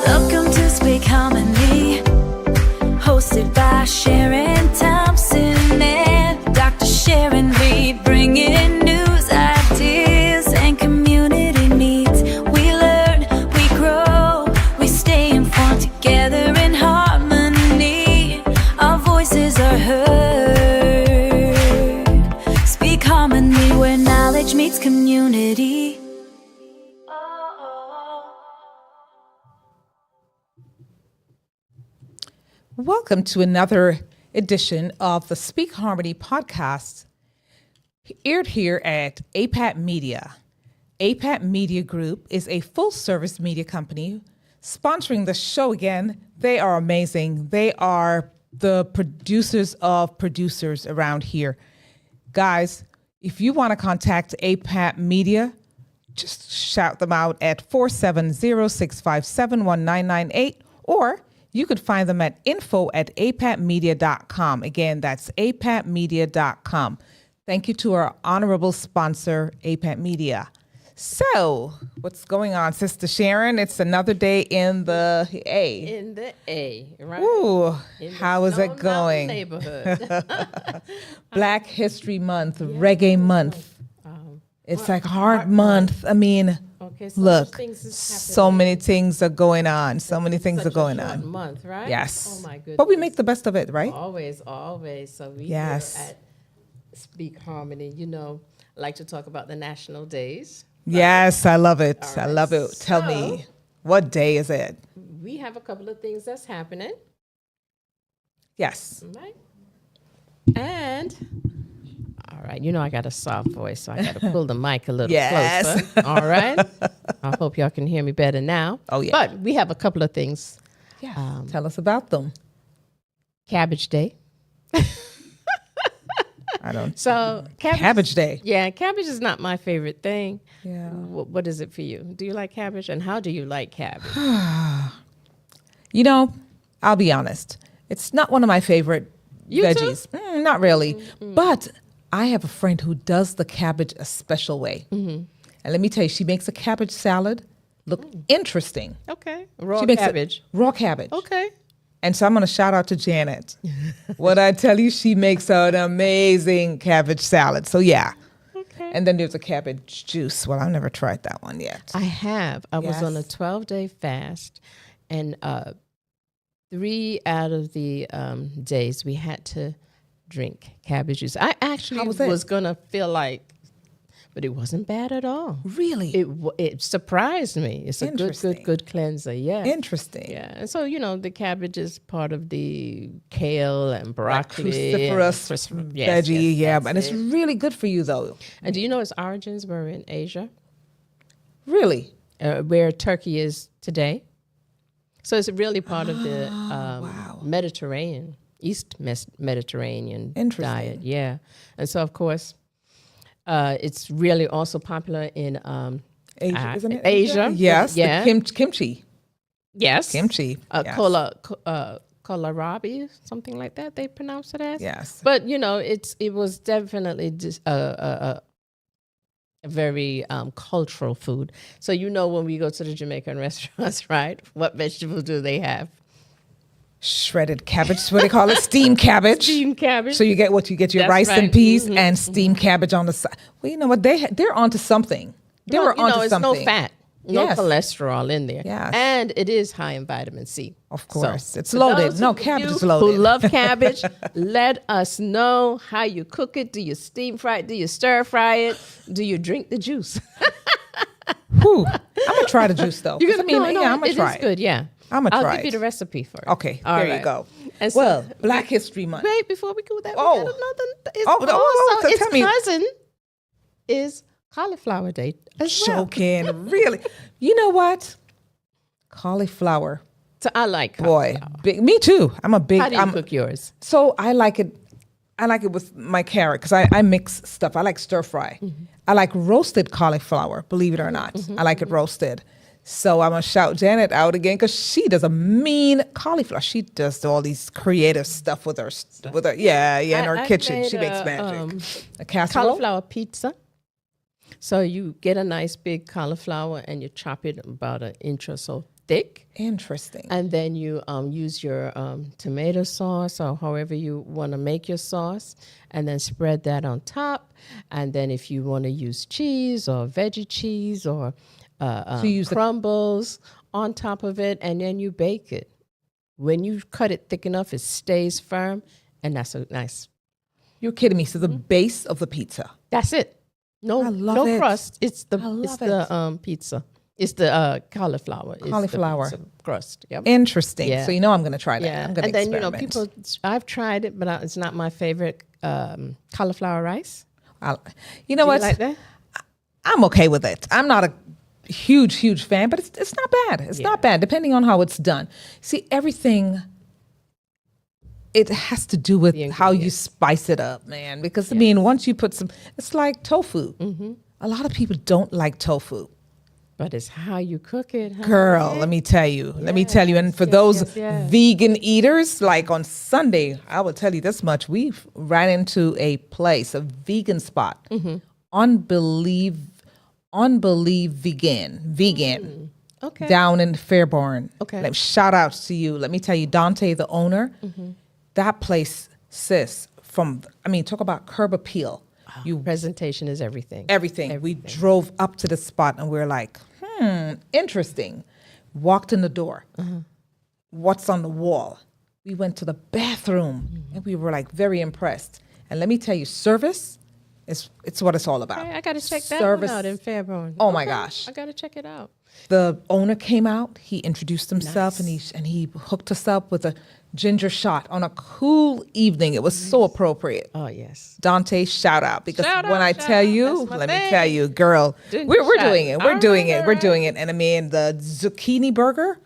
Welcome to Speak Harmony, hosted by Sharon Thompson and Dr. Sharon Reid, bringing news, ideas, and community needs. We learn, we grow, we stay informed together in harmony. Our voices are heard. Speak Harmony, where knowledge meets community. Welcome to another edition of the Speak Harmony podcast, aired here at APAT Media. APAT Media Group is a full-service media company sponsoring the show again. They are amazing. They are the producers of producers around here. Guys, if you want to contact APAT Media, just shout them out at 470-657-1998, or you could find them at info@apatmedia.com. Again, that's apatmedia.com. Thank you to our honorable sponsor, APAT Media. So, what's going on, Sister Sharon? It's another day in the A. In the A, right? Ooh, In the how is it Stone Mountain going? Neighborhood. Black History Month, Reggae Month. It's like Heart Month. I mean, Okay, so look, much things is so happening. many things are going on. So many things Such are going a short on. month, right? Yes. Oh my goodness. But we make the best of it, right? Always. So we Yes. here at Speak Harmony, like to talk about the national days. Yes, I love it. All I right, love it. Tell so- me, what day is it? We have a couple of things that's happening, Yes. right? And all right, I got a soft voice, so I got to pull the mic a little Yes. closer. All right. I hope y'all can hear me better now. Oh, yeah. But we have a couple of things. Yeah. Tell us about them. Cabbage Day. I don't. So Cabbage Day. Yeah, cabbage is not my favorite thing. Yeah. What is it for you? Do you like cabbage, and how do you like cabbage? I'll be honest. It's not one of my favorite You too? veggies. Not really. But I have a friend who does the cabbage a special way. And let me tell you, she makes a cabbage salad look interesting. Okay, raw She makes cabbage. raw cabbage. Okay, And so I'm going to shout out to Janet. What I tell you, she makes an amazing cabbage salad. So yeah. okay. And then there's a cabbage juice. Well, I've never tried that one yet. I have. I was on a Yes. 12-day fast, and 3 out of the days we had to drink cabbage juice. I actually How was it? was gonna feel like, but it wasn't bad at all. Really? It surprised me. It's a Interesting. good cleanser. Yeah. Interesting. Yeah, and so the cabbage is part of the kale and broccoli, Cruciferous veggie. Yeah, that's and it's it. really good for you, though. And do you know its origins were in Asia, Really? where Turkey is today? So it's really part of the Mediterranean, Mediterranean Interesting. diet. Yeah, and so of course, it's really also popular in Asia, isn't it? Asia. Yes. Yeah. The kimchi. Yes. Kimchi. Yes. Kohlrabi, something like that. They pronounce it as. Yes. But it was definitely just a very cultural food. So when we go to the Jamaican restaurants, right? What vegetables do they have? Shredded cabbage. What they call it? Steamed cabbage. Steamed cabbage. So you get your That's rice and right. peas and steamed cabbage on the side. Well, you know what? They're onto something. They were onto it's something. no fat, no Yes. cholesterol in there. Yes. And it is high in vitamin C. Of course. It's for loaded. those No, of cabbage you is loaded. Who love cabbage, let us know how you cook it. Do you steam fry it? Do you stir fry it? Do you drink the juice? Whew. I'm going to try the juice, though. You're 'Cause gonna, I'm going to try It is good, yeah. I'ma try I'll give it. you the recipe for it. Okay, All there you right. go. And so- Well, Black History Month. Wait, before we go that, Oh. we got another. It's Oh, also, so its tell me. cousin is Cauliflower Day as well. Joking. Really? You know what? Cauliflower. So I like Boy, cauliflower. big. Me too. I'm a big. How do you cook yours? So I like it. I like it with my carrot because I mix stuff. I like stir fry. I like roasted cauliflower, believe it or not. I like it roasted. So I'm going to shout Janet out again because she does a mean cauliflower. She does all these creative stuff with her, in her I kitchen. made She makes magic. A casserole? Cauliflower pizza. So you get a nice big cauliflower and you chop it about an inch or so thick. Interesting. And then you use your tomato sauce or however you want to make your sauce, and then spread that on top. And then if you want to use cheese or veggie cheese or you use crumbles on top of it, and then you bake it. When you cut it thick enough, it stays firm, and that's a nice. You're kidding me. So the base of the pizza. That's it. No, I love no it. crust. It's the love pizza. It's the cauliflower. Cauliflower. It's the pizza crust. Yep. Interesting. Yeah. So you know I'm going to try that. Yeah, I'm going and to then experiment. people. I've tried it, but it's not my favorite cauliflower rice. You know Do what? you like that? I'm okay with it. I'm not a huge fan, but it's not bad. It's not bad, depending on how it's done. See, everything, it has to do with how you spice it up, man. Because, I mean, once you put some, it's like tofu. A lot of people don't like tofu. But it's how you cook it, huh? Girl, let me tell you. And for those vegan eaters, like on Sunday, I will tell you this much. We ran into a place, a vegan spot. Unbelieve vegan. Okay. Down in Fairborn. Okay. Shout out to you. Let me tell you, Dante, the owner, that place, sis, talk about curb appeal. Presentation is everything. Everything. We drove up to the spot and we were like, interesting. Walked in the door. What's on the wall? We went to the bathroom and we were like very impressed. And let me tell you, service, it's what it's all about. Okay, I got to check that Service. one out in Fairborn. Oh my gosh. I got to check it out. The owner came out, he introduced himself, and he hooked us up with a ginger shot on a cool evening. It was so appropriate. Oh, yes. Dante, shout out. Because Shout when out, I shout tell out. you, That's my let me thing. tell you, girl, Ginger we're shot. doing it. All We're doing right, it. all We're right. doing it. And I mean, the zucchini burger,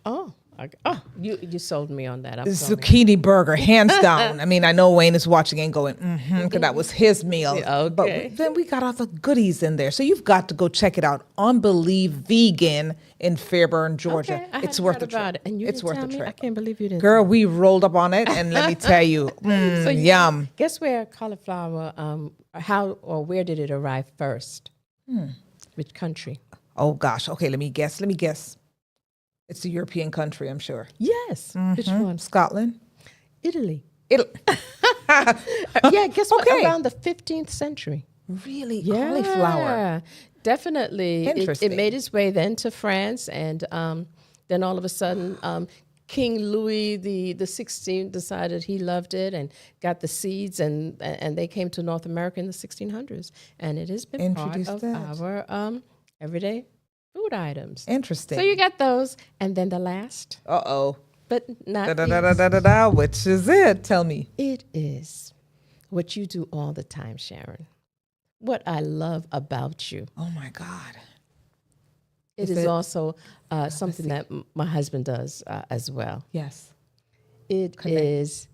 You sold me on that. I'm going. zucchini burger, hands down. I mean, I know Wayne is watching and going, because that was his meal. Yeah, okay. But then we got all the goodies in there. So you've got to go check it out. Unbelieve Vegan in Fairburn, Georgia. Okay, I It's hadn't worth heard the trip. about it. And you It's didn't worth tell the me? trip. I can't believe you didn't. Girl, we rolled up on it, and let me tell you, yum. Guess where cauliflower, where did it arrive first? Which country? Oh, gosh. Okay, let me guess. It's a European country, I'm sure. Yes. Which one? Scotland? Italy. Italy. Yeah, guess what? Okay. Around the 15th century. Really? Cauliflower. Definitely. Interesting. It made its way then to France, and then all of a sudden, King Louis the 16th decided he loved it and got the seeds, and they came to North America in the 1600s, and it has been Introduced part of that. our everyday food items. Interesting. So you got those, and then the last, Uh-oh. but not least, Da-da-da-da-da-da. Which is it? Tell me. it is what you do all the time, Sharon. What I love about you. Oh, my God. It is also something that my husband does as well. Yes. It is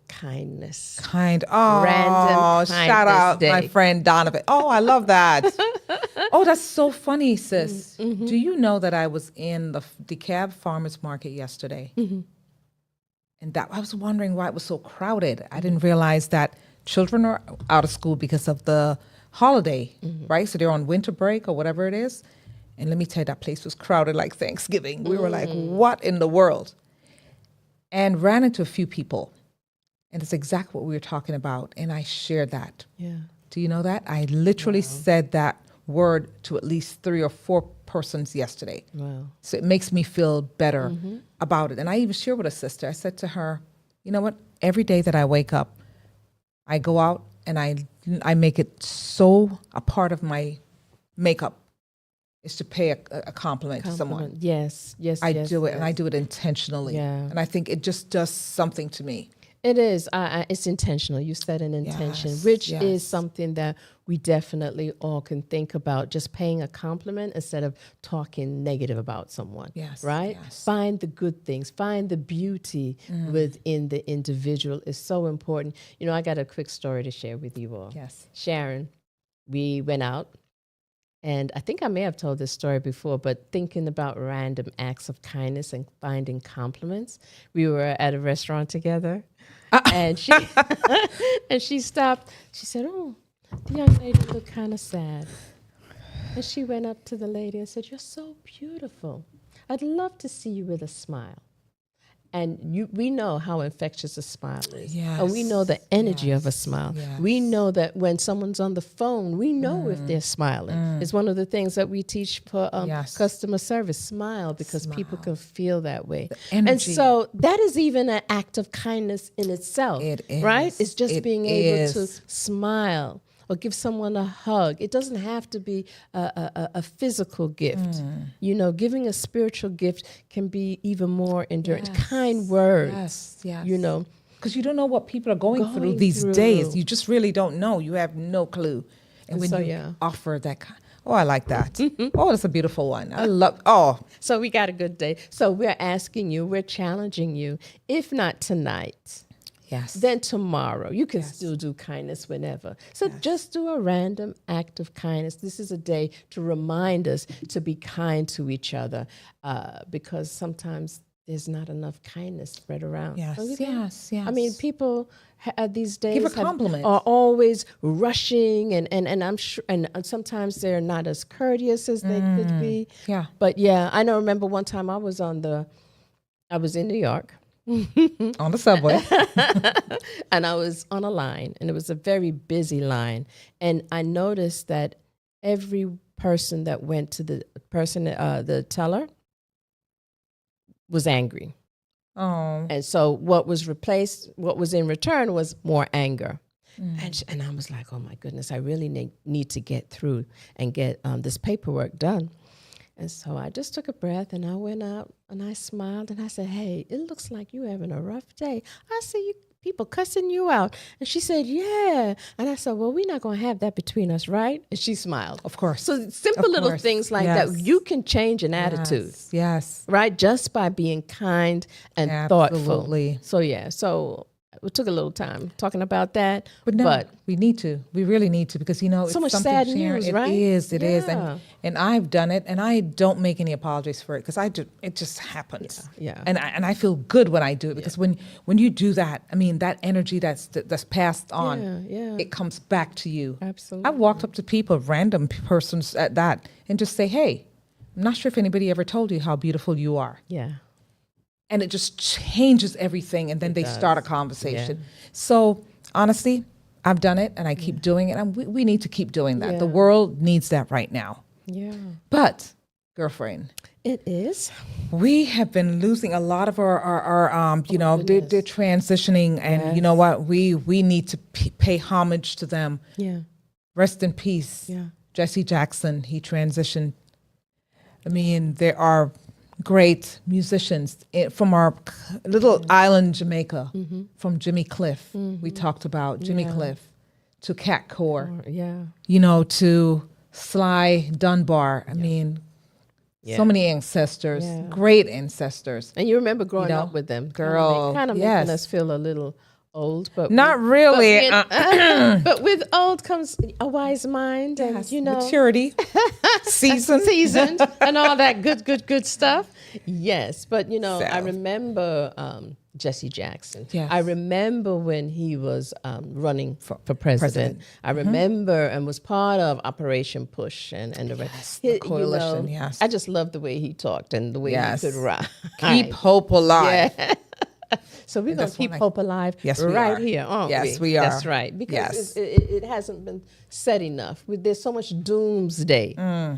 kindness. Oh, Random shout kindness out day. my friend Donovan. Oh, I love that. Oh, that's so funny, sis. Do you know that I was in the DeKalb Farmers Market yesterday? And that I was wondering why it was so crowded. I didn't realize that children are out of school because of the holiday, right? So they're on winter break or whatever it is. And let me tell you, that place was crowded like Thanksgiving. We were like, what in the world? And ran into a few people. And it's exactly what we were talking about. And I shared that. Yeah. Do you know that? I literally said that word to at least 3 or 4 persons yesterday. Wow. So it makes me feel better about it. And I even shared with a sister. I said to her, you know what? Every day that I wake up, I go out and I make it so a part of my makeup is to pay a compliment to someone. Yes. I do it, and I do it intentionally. Yeah. And I think it just does something to me. It is. It's intentional. You said an intention, Yes, which yes. is something that we definitely all can think about. Just paying a compliment instead of talking negative about someone. Yes, Right? yes. Find the good things. Find the beauty within the individual is so important. You know, I got a quick story to share with you all. Yes. Sharon, we went out. And I think I may have told this story before, but thinking about random acts of kindness and finding compliments, we were at a restaurant together, and she stopped. She said, "Oh, the young lady looked kind of sad," and she went up to the lady and said, "You're so beautiful." I'd love to see you with a smile. And we know how infectious a smile is. Yes. And we know the energy of a smile. Yes. We know that when someone's on the phone, we know if they're smiling. It's one of the things that we teach for Yes. customer service. Smile, because people can feel that way. energy. And so that is even an act of kindness in itself. It is. Right? It's just It being able to is. smile or give someone a hug. It doesn't have to be a physical gift. You know, giving a spiritual gift can be even more enduring. Yes. Kind words. Yes, yes. You know, because you don't know what people are going through Going these through. days. You just really don't know. You have no clue. And when So, you yeah. offer that kind, oh, I like that. Oh, that's a beautiful one. I love. Oh, so we got a good day. So we're asking you, we're challenging you, if not tonight, yes. then tomorrow. You can still do kindness whenever. So just do a random act of kindness. This is a day to remind us to be kind to each other, because sometimes there's not enough kindness spread around. Yes, Don't you think? yes, yes. I mean, people these days Give a compliment. are always rushing, and I'm sure, and sometimes they're not as courteous as they could be. Yeah. But yeah, I remember one time I was in New York. On the subway. And I was on a line, and it was a very busy line. And I noticed that every person that went to the teller was angry. Oh. And so what was in return was more anger. And I was like, oh my goodness, I really need to get through and get this paperwork done. And so I just took a breath, and I went out, and I smiled, and I said, hey, it looks like you're having a rough day. I see you people cussing you out. And she said, yeah. And I said, well, we're not going to have that between us, right? And she smiled. Of course. So simple little course. things like Yes. that, you can change an attitude. Yes. Right? Just by being kind and Absolutely. thoughtful. So yeah, so we took a little time talking about that. But no, we need to. We really need to, because, you know, So it's much something, sad Sharon, news, it right? is. It is. Yeah. And I've done it, and I don't make any apologies for it, because it just happens. Yeah. And I feel good when I do it, because when you do that, I mean, that energy that's passed on, Yeah. it comes back to you. Absolutely. I've walked up to people, random persons at that, and just say, hey, I'm not sure if anybody ever told you how beautiful you are. Yeah. And it just changes everything, and then they does. start a conversation. Yeah. So honestly, I've done it, and I keep doing it, and we need to keep doing that. Yeah. The world needs that right now. Yeah. But, girlfriend, It is. we have been losing a lot of our you know, they're transitioning, and you know what? We need to pay homage to them. Yeah. Rest in peace. Yeah. Jesse Jackson, he transitioned. I mean, there are great musicians from our little island, Jamaica, from Jimmy Cliff. We talked about Jimmy Cliff, to Cat Core, Yeah. you know, to Sly Dunbar. I mean, Yeah. so many ancestors, Yeah. great ancestors. And you remember growing know, up with them. girl, Kind of yes. making us feel a little old, but Not really. But with old comes a wise mind, and Yes, you know, maturity, seasoned. and all that good stuff. Yes, but you know, I So. remember Jesse Jackson. Yes. I remember when he was running for president. I remember and was part of Operation Push and the rest. the coalition, yes. I just love the way he talked and the way Yes. he could rhyme. Keep hope alive. Yeah. So we're going to that's keep one I- hope alive Yes, we right are. here, aren't we? Yes, we are. That's right. Because Yes. it hasn't been said enough. There's so much doomsday.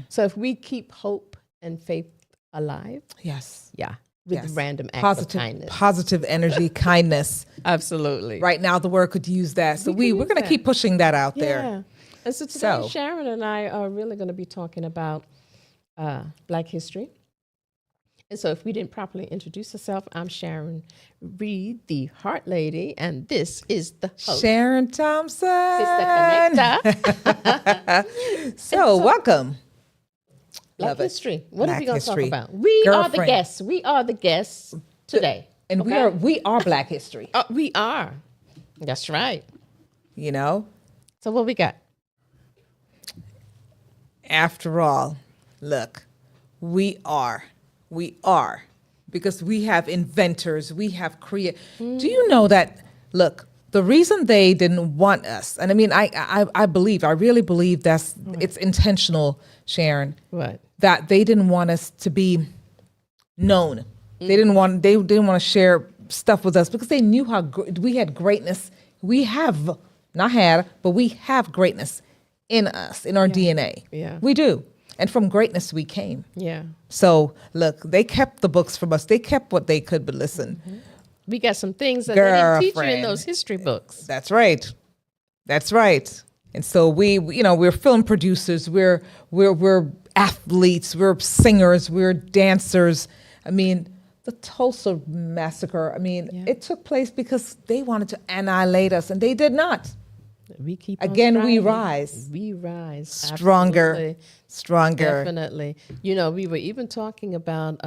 So if we keep hope and faith alive, Yes. yeah, with Yes. random acts of kindness. Positive energy, kindness. Absolutely. Right now, the world could use that. So We can we're use going to that. keep pushing that out Yeah. there. And so today, So. Sharon and I are really going to be talking about Black history. And so if we didn't properly introduce ourselves, I'm Sharon Reid, the Heart Lady, and this is the host. Sharon Thompson. Sister Connector. So, welcome. Black Love it. history. What are Black we going to talk history. about? We are the Girlfriend. guests. We are the guests today. And Okay? we are Black history, We are. That's right. you know? So what we got? After all, look, we are, because we have inventors, we have Do you know that, look, the reason they didn't want us, and I mean, I really believe it's intentional, Sharon, What? that they didn't want us to be known. They didn't want to share stuff with us because they knew how we had greatness. We have not had, but we have greatness in us, in our DNA. Yeah. We do. And from greatness we came. Yeah. So look, they kept the books from us. They kept what they could, but listen. We got some things that they didn't teach you in Girlfriend. those history books. That's right. That's right. And so we're film producers. We're athletes. We're singers. We're dancers. I mean, the Tulsa massacre. I mean, it took place because they wanted to annihilate us, and they did not. We keep on Again, we striving. rise. We rise. Stronger. Absolutely. Stronger. Definitely. You know, we were even talking about,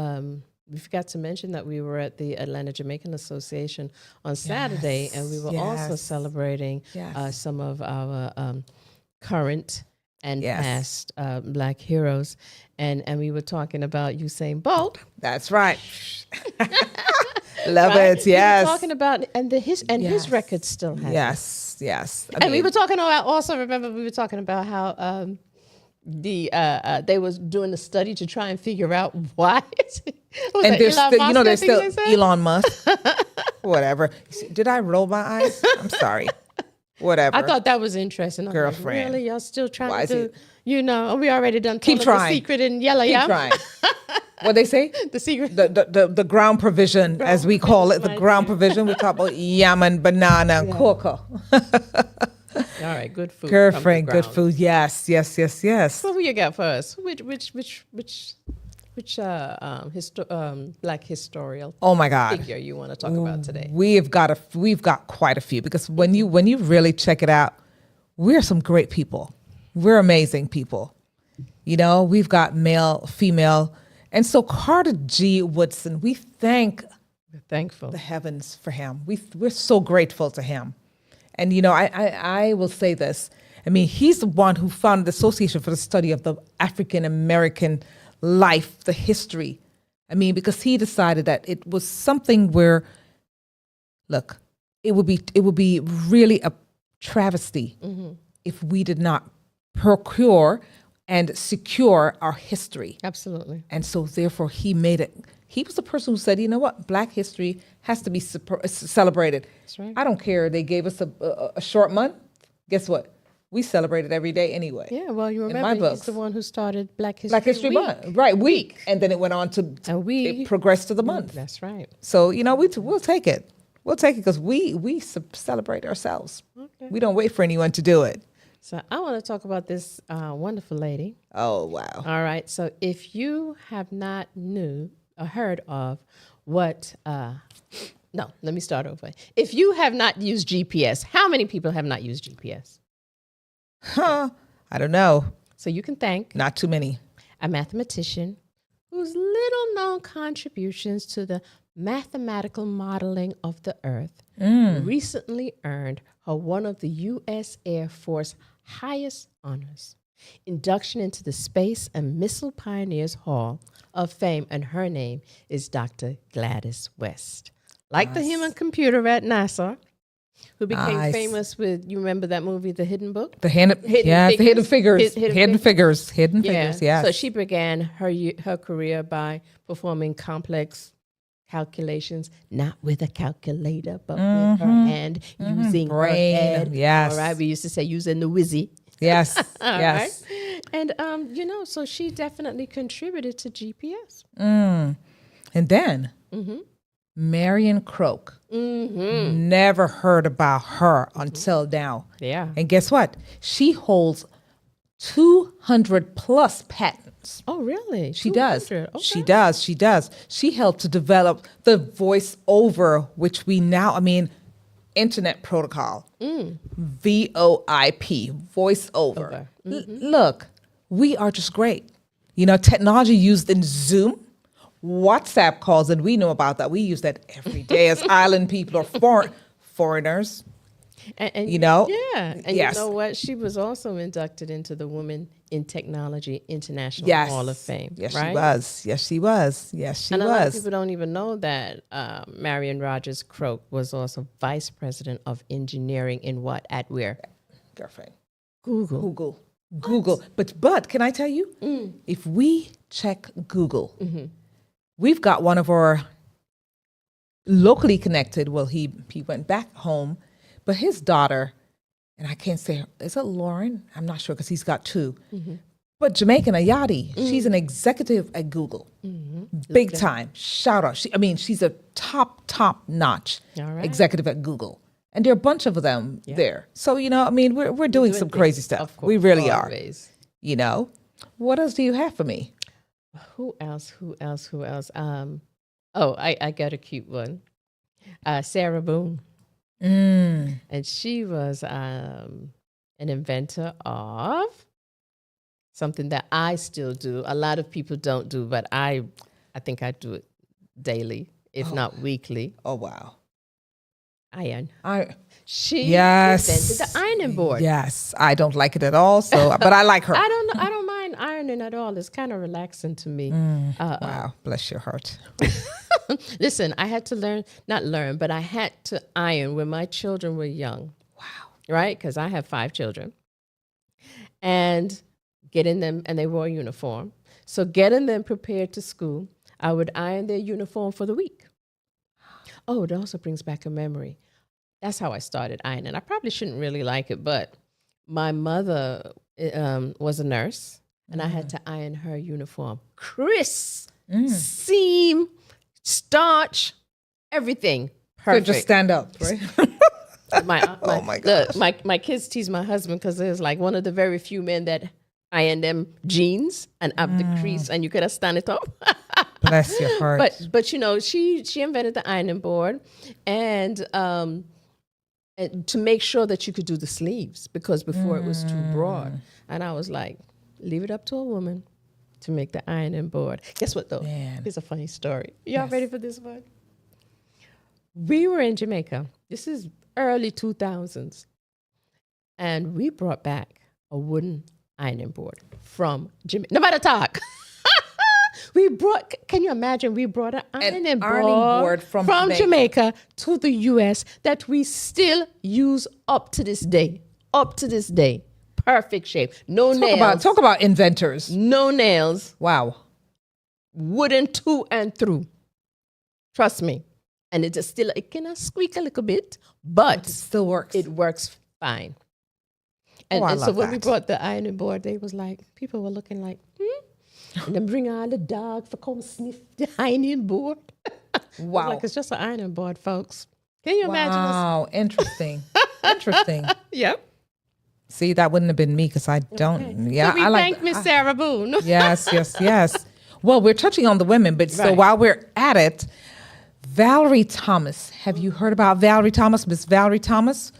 we forgot to mention that we were at the Atlanta Jamaican Association on Saturday, and we were also yes. celebrating Yes. some of our current and Yes. past Black heroes. And we were talking about Usain Bolt. That's right. Love Right? it. We were Yes. talking about, and his Yes. record still has it. Yes. Yes. And we were talking about, also remember we were talking about how they was doing a study to try and figure out why. Was and that there's Elon still, Musk, I there's think still they said? Elon Musk. Whatever. Did I roll my eyes? I'm sorry. Whatever. I thought that was interesting. I'm like, Girlfriend. really? Y'all still trying Why to is do, we already done Keep told them trying. the secret in Yellow Keep Yam. trying. What they say? The secret. The ground provision, as we call it, the right ground there. provision. We talk about yam and banana and cocoa. All right, good food. from the Girlfriend, good ground. food. Yes, yes, yes, yes. So who you got for us? Which Black historical Oh my God. figure you want to talk about today? We've got quite a few, because when you really check it out, we're some great people. We're amazing people. We've got male, female, and so Carter G. Woodson. We thank We're thankful. the heavens for him. We're so grateful to him. And I will say this. I mean, he's the one who founded the Association for the Study of the African American Life, the history. I mean, because he decided that it was something where, look, it would be really a travesty if we did not procure and secure our history. Absolutely. And so therefore he made it. He was the person who said, you know what, Black history has to be celebrated. That's right. I don't care. They gave us a short month. Guess what? We celebrate it every day anyway. Yeah, well, you my remember he's books. the one who started Black History Black History Week. Month. Right, week. And then it went on to, And we- it progressed to the month. That's right. So, we'll take it. We'll take it because we celebrate ourselves. Okay. We don't wait for anyone to do it. So I want to talk about this wonderful lady. Oh, wow. All right. So if you have not knew or heard of what, no, let me start over. If you have not used GPS, how many people have not used GPS? Huh. I don't know. So you can thank Not too many. a mathematician whose little known contributions to the mathematical modeling of the earth recently earned her one of the U.S. Air Force highest honors, induction into the Space and Missile Pioneers Hall of Fame, and her name is Dr. Gladys West. Like the human computer at NASA, who became Nice. famous with, you remember that movie, The Hidden Book? The hidden figures. Hidden figures. Yes. So she began her career by performing complex calculations, not with a calculator, but with her hand, using her Brain. head. Yes. All right. We used to say using the whizzy. Yes. All yes. right? And, so she definitely contributed to GPS. And then Marion Croak. Never heard about her until now. Yeah. And guess what? She holds 200 plus patents. Oh, really? She does. 200. Okay. She does. She does. She helped to develop the voice over, which we now, internet protocol. VoIP, voice over. Look, we are just great. Technology used in Zoom, WhatsApp calls, and we know about that. We use that every day as island people or foreigners. And Yeah. And Yes. you know what? She was also inducted into the Women in Technology International Yes. Hall of Fame. Yes, right? she was. Yes, she was. Yes, she And a lot of was. people don't even know that Marion Rogers Croak was also vice president of engineering in what? At where? Girlfriend. Google. Google. But can I tell you, if we check Google, we've got one of our locally connected. Well, he went back home, but his daughter, and I can't say, is it Lauren? I'm not sure because he's got two. But Jamaican Ayadi, she's an executive at Google, big time. Shout out. She's a top notch executive at Google, and there are a bunch of them there. So we're doing some crazy stuff. We really always are. What else do you have for me? Who else? I got a cute one. Sarah Boone. And she was an inventor of something that I still do. A lot of people don't do, but I think I do it daily, if not weekly. Oh, wow. Iron. She yes. invented the ironing board. Yes. I don't like it at all, but I like her. I don't mind ironing at all. It's kind of relaxing to me. Wow. Bless your heart. Listen, I had to but I had to iron when my children were young. Wow. Right? Because I have 5 children. And getting them, and they wore a uniform. So getting them prepared to school, I would iron their uniform for the week. Oh, it also brings back a memory. That's how I started ironing. I probably shouldn't really like it, but my mother was a nurse, and I had to iron her uniform. Crisp, seam, starch, everything. Perfect. So just stand up, right? Oh my gosh. Look, my kids tease my husband because there's like one of the very few men that iron them jeans and up the crease, and you could have stand it up. Bless your heart. But she invented the ironing board, and to make sure that you could do the sleeves, because before it was too broad. And I was like, leave it up to a woman to make the ironing board. Guess what though? Man. Here's a funny story. Y'all ready for this one? We were in Jamaica. This is early 2000s. And we brought back a wooden ironing board from Jamaica. No matter talk. Can you imagine? We brought an ironing board from Jamaica to the U.S. that we still use up to this day. Perfect shape. No nails. Talk about inventors. No nails. Wow. Wooden to and through. Trust me. And it can squeak a little bit, but it still works. It works fine. And so when we brought the ironing board, people were looking like, And then bring all the dog for come sniff the ironing board. Wow. It's just an ironing board, folks. Can you imagine this? Wow, interesting. Interesting. Yep. See, that wouldn't have been me because I don't. Okay. Yeah, so we thank Miss Sarah Boone. Yes. Well, we're touching on the women, but so while we're at it, Valerie Thomas. Have you heard about Valerie Thomas, Miss Valerie Thomas?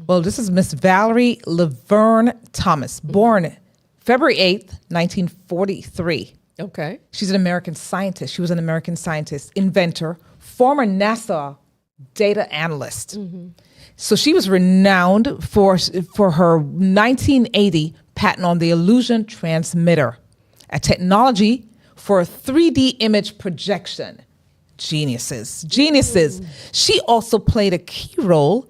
Well, this is Miss Valerie Laverne Thomas, born February 8th, 1943. Okay. She's an American scientist. She was an American scientist, inventor, former NASA data analyst. So she was renowned for her 1980 patent on the illusion transmitter, a technology for 3D image projection. Geniuses. She also played a key role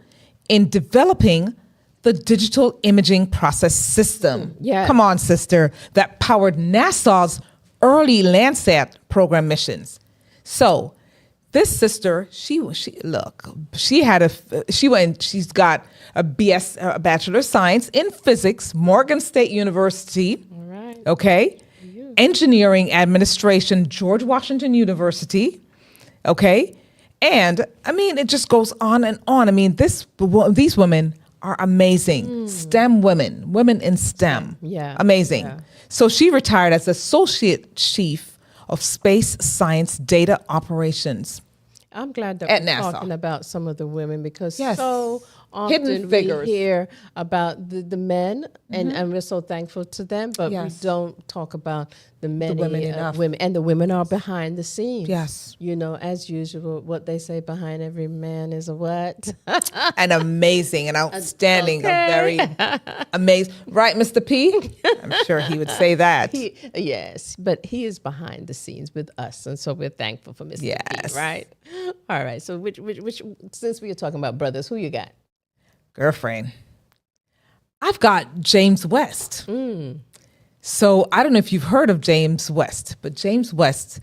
in developing the digital imaging process system. Yeah. Come on, sister. That powered NASA's early Landsat program missions. So this sister, she's got a Bachelor of Science in Physics, Morgan State University. All right. Okay. Engineering Administration, George Washington University. Okay. And it just goes on and on. These women are amazing. STEM women in STEM. Yeah. Amazing. Yeah. So she retired as Associate Chief of Space Science Data Operations. I'm glad that At we're NASA. talking about some of the women, because Yes. so Hidden often we figures. hear about the men, and we're so thankful to them, but Yes. we don't talk about the many women enough. women, and the women are behind the scenes. Yes. As usual, what they say, behind every man is a what? An amazing, an outstanding, Okay. a very amazing. Right, Mr. P? I'm sure he would say that. Yes, but he is behind the scenes with us, and so we're thankful for Mr. Yes. P, right? All right, so which since we are talking about brothers, who you got? Girlfriend. I've got James West. So I don't know if you've heard of James West, but James West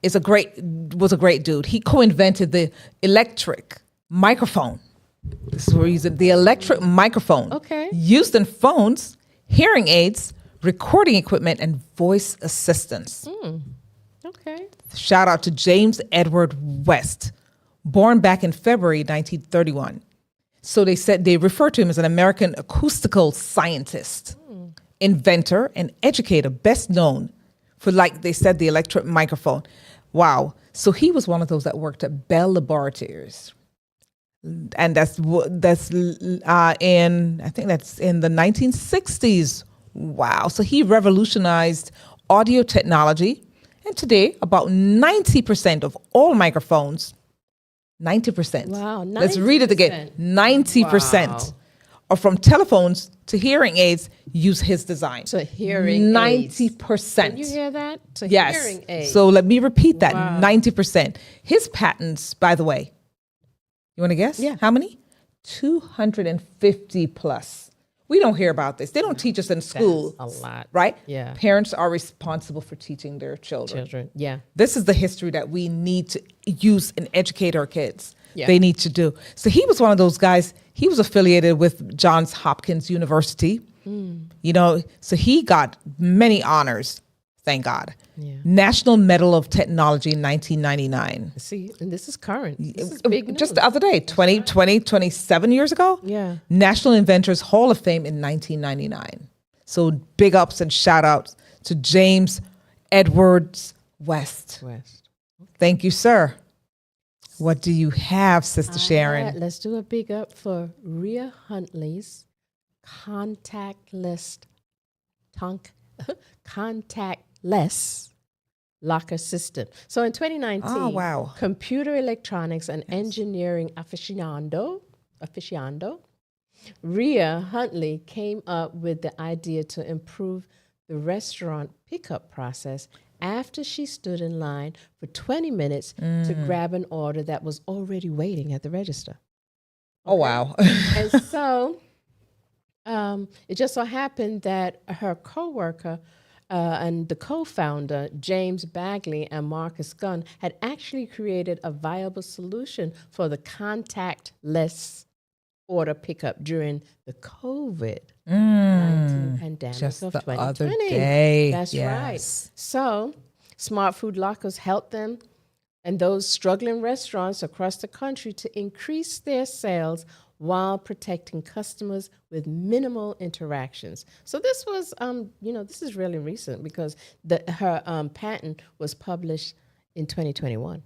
was a great dude. He co-invented the electric microphone. This is where he's the electric microphone. Okay. Used in phones, hearing aids, recording equipment, and voice assistants. Okay. Shout out to James Edward West, born back in February 1931. So they refer to him as an American acoustical scientist, inventor, and educator, best known for, like they said, the electric microphone. Wow. So he was one of those that worked at Bell Laboratories. And that's in, I think that's in the 1960s. Wow. So he revolutionized audio technology. And today, about 90% of all microphones, 90%. Wow, Let's read it again. 90%. 90% or from telephones to hearing aids use his design. So hearing 90%. Can you hear that? So Yes. hearing aids. So let me repeat that. Wow. 90%. His patents, by the way, you want to guess? Yeah. How many? 250 plus. We don't hear about this. They don't teach us in school. That's a lot. Right? Yeah. Parents are responsible for teaching their children. Yeah. This is the history that we need to use and educate our kids. Yeah. They need to do. So he was one of those guys. He was affiliated with Johns Hopkins University. You know, so he got many honors, thank God. Yeah. National Medal of Technology in 1999. See, and this is current. This is big news. Just the other day, 27 years ago. Yeah. National Inventors Hall of Fame in 1999. So big ups and shout outs to James Edwards West. Thank you, sir. What do you have, Sister Sharon? Let's do a big up for Rhea Huntley's contactless locker system. So in 2019, wow. computer electronics and engineering aficionado, Rhea Huntley came up with the idea to improve the restaurant pickup process after she stood in line for 20 minutes to grab an order that was already waiting at the register. Oh, wow. And so it just so happened that her coworker and the co-founder, James Bagley and Marcus Gunn, had actually created a viable solution for the contactless order pickup during the COVID-19 pandemic Just of the 2020. other day. That's Yes. right. So Smart Food Lockers helped them and those struggling restaurants across the country to increase their sales while protecting customers with minimal interactions. So this was, this is really recent because her patent was published in 2021.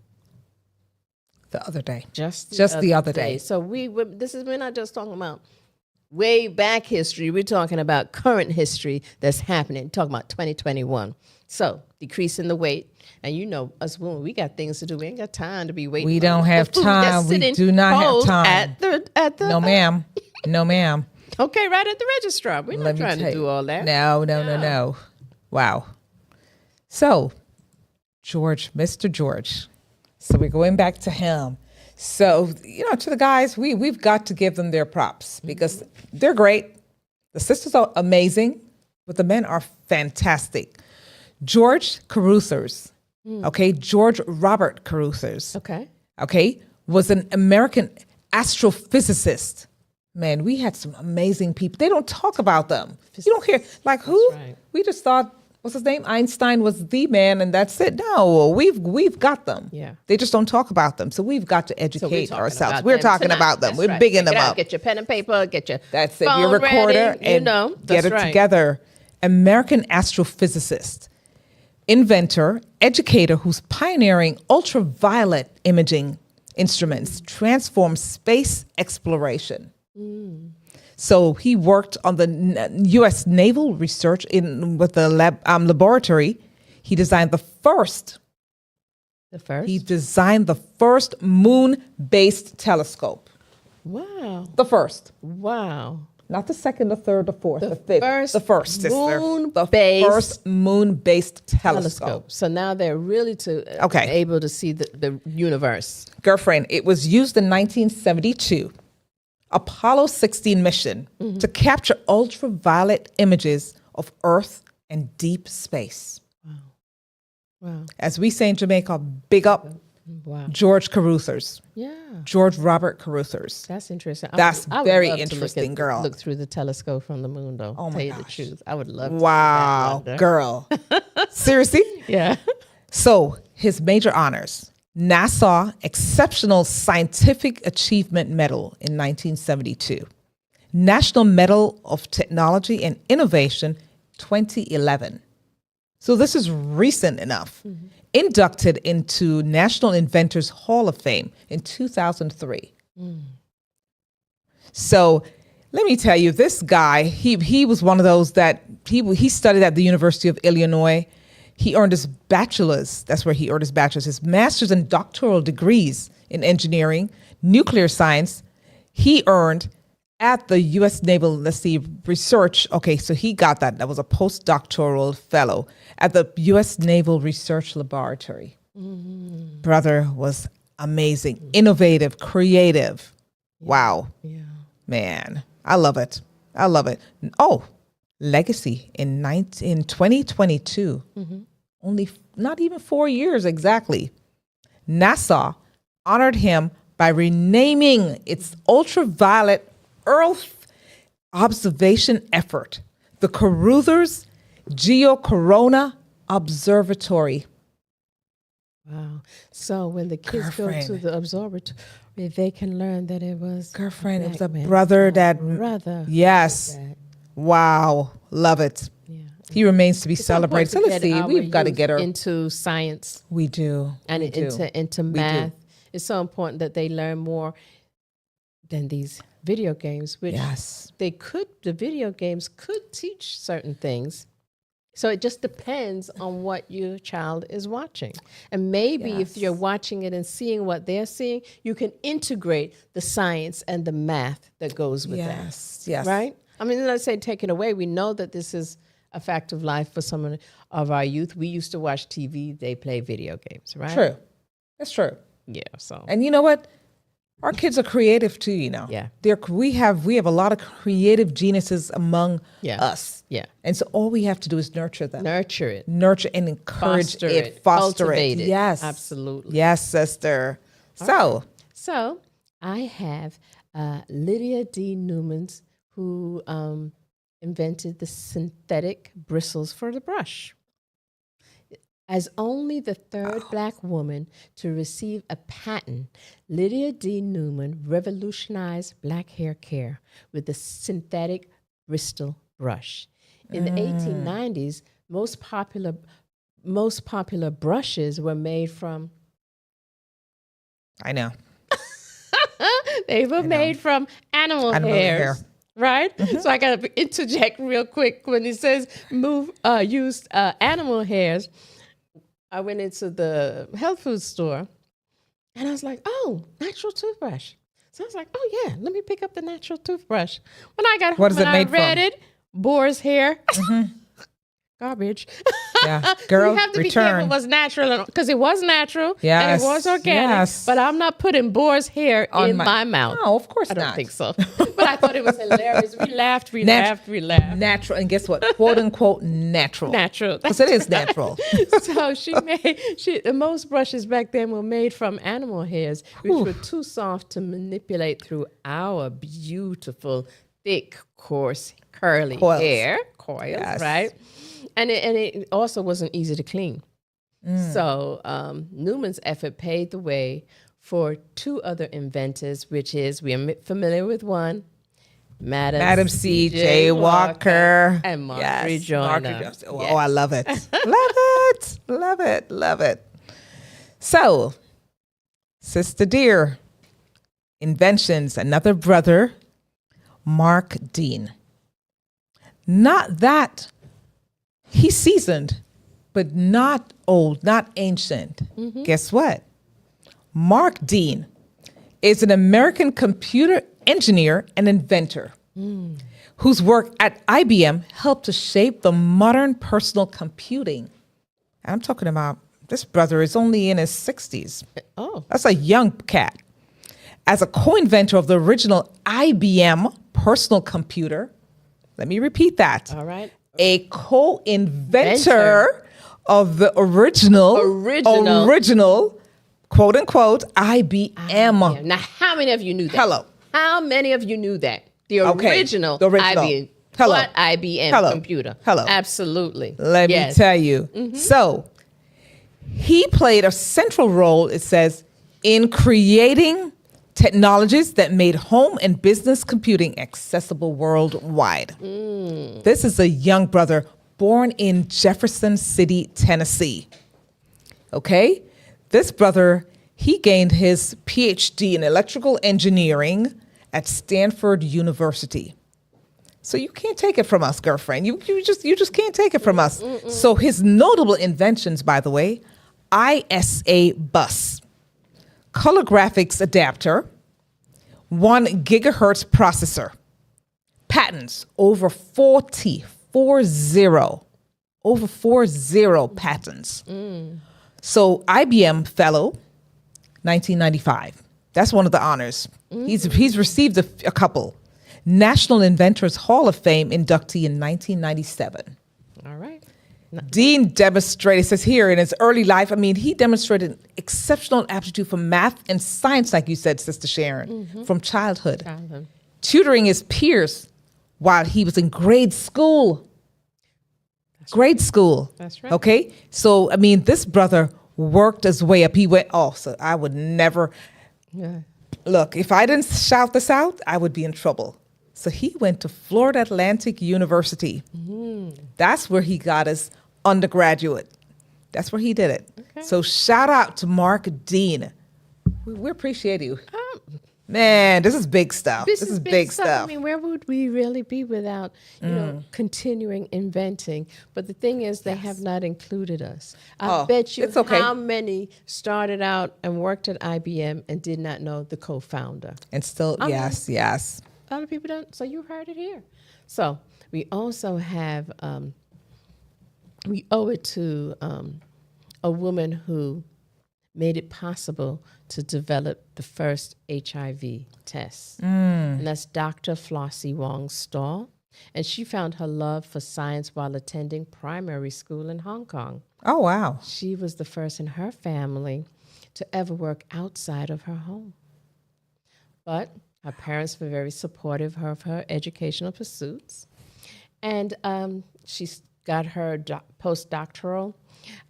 The other day. Just the other day. So we're not just talking about way back history. We're talking about current history that's happening. Talking about 2021. So decreasing the wait. And you know, us women, we got things to do. We ain't got time to be waiting. We don't have time. We do not have time. At the No, ma'am. No, ma'am. Okay, right at the registrar. We're not trying to do all that. No. Wow. So, Mr. George. So we're going back to him. So, to the guys, we've got to give them their props because they're great. The sisters are amazing, but the men are fantastic. George Caruthers, George Robert Caruthers, was an American astrophysicist. Man, we had some amazing people. They don't talk about them. You don't hear, like, who? Right. We just thought, what's his name? Einstein was the man and that's it. No, we've got them. Yeah. They just don't talk about them. So we've got to educate ourselves. We're them talking tonight. about them. That's We're right. bigging them Get out, up. Get your pen and paper, get your That's it. phone Your recorder ready, and get it together. American astrophysicist, inventor, educator who's pioneering ultraviolet imaging instruments, transforms space exploration. So he worked on the U.S. Naval Research with the laboratory. He designed the first. He designed the first moon-based telescope. Wow. The first. Wow. Not the second, the third, the fourth, the fifth. The first, sister. The first moon-based telescope. So now they're really able to see the universe. Girlfriend, it was used in 1972. Apollo 16 mission to capture ultraviolet images of Earth and deep space. Wow. As we say in Jamaica, big up Wow. George Caruthers. Yeah. George Robert Caruthers. That's interesting. That's I would very love to interesting, girl. Look through the telescope from the moon, though. Oh, my tell you the gosh. truth. I would love to Wow, see that wonder. girl. Seriously? Yeah. So his major honors, NASA Exceptional Scientific Achievement Medal in 1972, National Medal of Technology and Innovation 2011. So this is recent enough. Inducted into National Inventors Hall of Fame in 2003. So let me tell you, this guy, he was one of those that he studied at the University of Illinois. He earned his bachelor's. That's where he earned his bachelor's. His master's and doctoral degrees in engineering, nuclear science, he earned at the U.S. Naval, research. Okay, so he got that. That was a postdoctoral fellow at the U.S. Naval Research Laboratory. Brother was amazing, innovative, creative. Wow. Yeah. Man, I love it. I love it. Oh, Legacy in 2022. Only not even 4 years exactly. NASA honored him by renaming its ultraviolet Earth observation effort the Caruthers Geocorona Observatory. Wow. So when the kids go to Girlfriend. the observatory, they can learn that it was Girlfriend, it was a black man. brother that, Brother. yes. That. Wow. Love it. Yeah. He remains to be It's important celebrated. So to let's get see. our We've got to youth get her. into science We do. and We do. into We do. math. It's so important that they learn more than these video games, which Yes. the video games could teach certain things. So it just depends on what your child is watching. And maybe if you're Yes. watching it and seeing what they're seeing, you can integrate the science and the math that goes with Yes. that. Yes. Right? I mean, let's say take it away. We know that this is a fact of life for some of our youth. We used to watch TV, they play video games, right? True. That's true. Yeah, so. And you know what? Our kids are creative too, you know. Yeah. We have a lot of creative geniuses among Yeah. us. Yeah. And so all we have to do is nurture them. Nurture it. Nurture and encourage Foster it. it. Foster Cultivate it. it. Yes. Absolutely. Yes, sister. So, So I have Lydia D. Newmans, who invented the synthetic bristles for the brush. As only the third Black woman to receive a patent, Lydia D. Newman revolutionized Black hair care with the synthetic bristle brush. In the 1890s, most popular brushes were made from I know. made from animal hairs. hair. Right? So I got to interject real quick when it says used animal hairs. I went into the health food store and I was like, oh, natural toothbrush. So I was like, oh yeah, let me pick up the natural toothbrush. When I got home What is it and I made read from? it, boar's hair. Garbage. Yeah. Girl, you have to be careful return. what's natural because it was natural and Yes, it was organic. yes. But I'm not putting boar's hair On in my mouth. No, of course I don't not. think so. But I thought it was hilarious. We laughed. We laughed. Natural. And guess what? Quote unquote natural. Natural. Because it is natural. So the most brushes back then were made from animal hairs, which were too soft to manipulate through our beautiful, thick, coarse, curly Coils. hair. Coils, Yes. right? And it also wasn't easy to clean. So Newman's effort paved the way for two other inventors, which is, we are familiar with one, Madam C.J. Walker. and Marjorie Yes, Joyner. Marjorie Joyner. Oh, I love it. Love it. Love it. Love it. So, Sister Dear, inventions, another brother, Mark Dean. Not that he's seasoned, but not old, not ancient. Guess what? Mark Dean is an American computer engineer and inventor whose work at IBM helped to shape the modern personal computing. And I'm talking about this brother is only in his 60s. Oh. That's a young cat. As a co-inventor of the original IBM personal computer, let me repeat that. All right. A co-inventor of the original, quote unquote, IBM. Now, how many of you knew that? Hello. How many of you knew that? The original, IBM. Hello. What IBM Hello. computer? Hello. Absolutely. Let me tell you. So he played a central role, it says, in creating technologies that made home and business computing accessible worldwide. This is a young brother born in Jefferson City, Tennessee. Okay? This brother, he gained his PhD in electrical engineering at Stanford University. So you can't take it from us, girlfriend. You just can't take it from us. So his notable inventions, by the way, ISA bus, color graphics adapter, 1 gigahertz processor, patents over 40 patents. So IBM fellow, 1995. That's one of the honors. He's received a couple. National Inventors Hall of Fame inductee in 1997. All right. Dean demonstrated, it says here, in his early life, he demonstrated exceptional aptitude for math and science, like you said, Sister Sharon, from childhood. Tutoring his peers while he was in grade school. That's right. Okay? So, this brother worked his way up. He went, so I would never... Yeah. Look, if I didn't shout this out, I would be in trouble. So he went to Florida Atlantic University. That's where he got his undergraduate. That's where he did it. Okay. So shout out to Mark Dean. We appreciate you. Man, this is big stuff. This is big stuff. Where would we really be without, continuing inventing? But the thing is, they have not included us. I bet you how many started out and worked at IBM and did not know the co-founder. And still, yes. A lot of people don't. So you heard it here. So we also have, we owe it to a woman who made it possible to develop the first HIV test. And that's Dr. Flossie Wong Stahl. And she found her love for science while attending primary school in Hong Kong. Oh, wow. She was the first in her family to ever work outside of her home. But her parents were very supportive of her educational pursuits. And she got her postdoctoral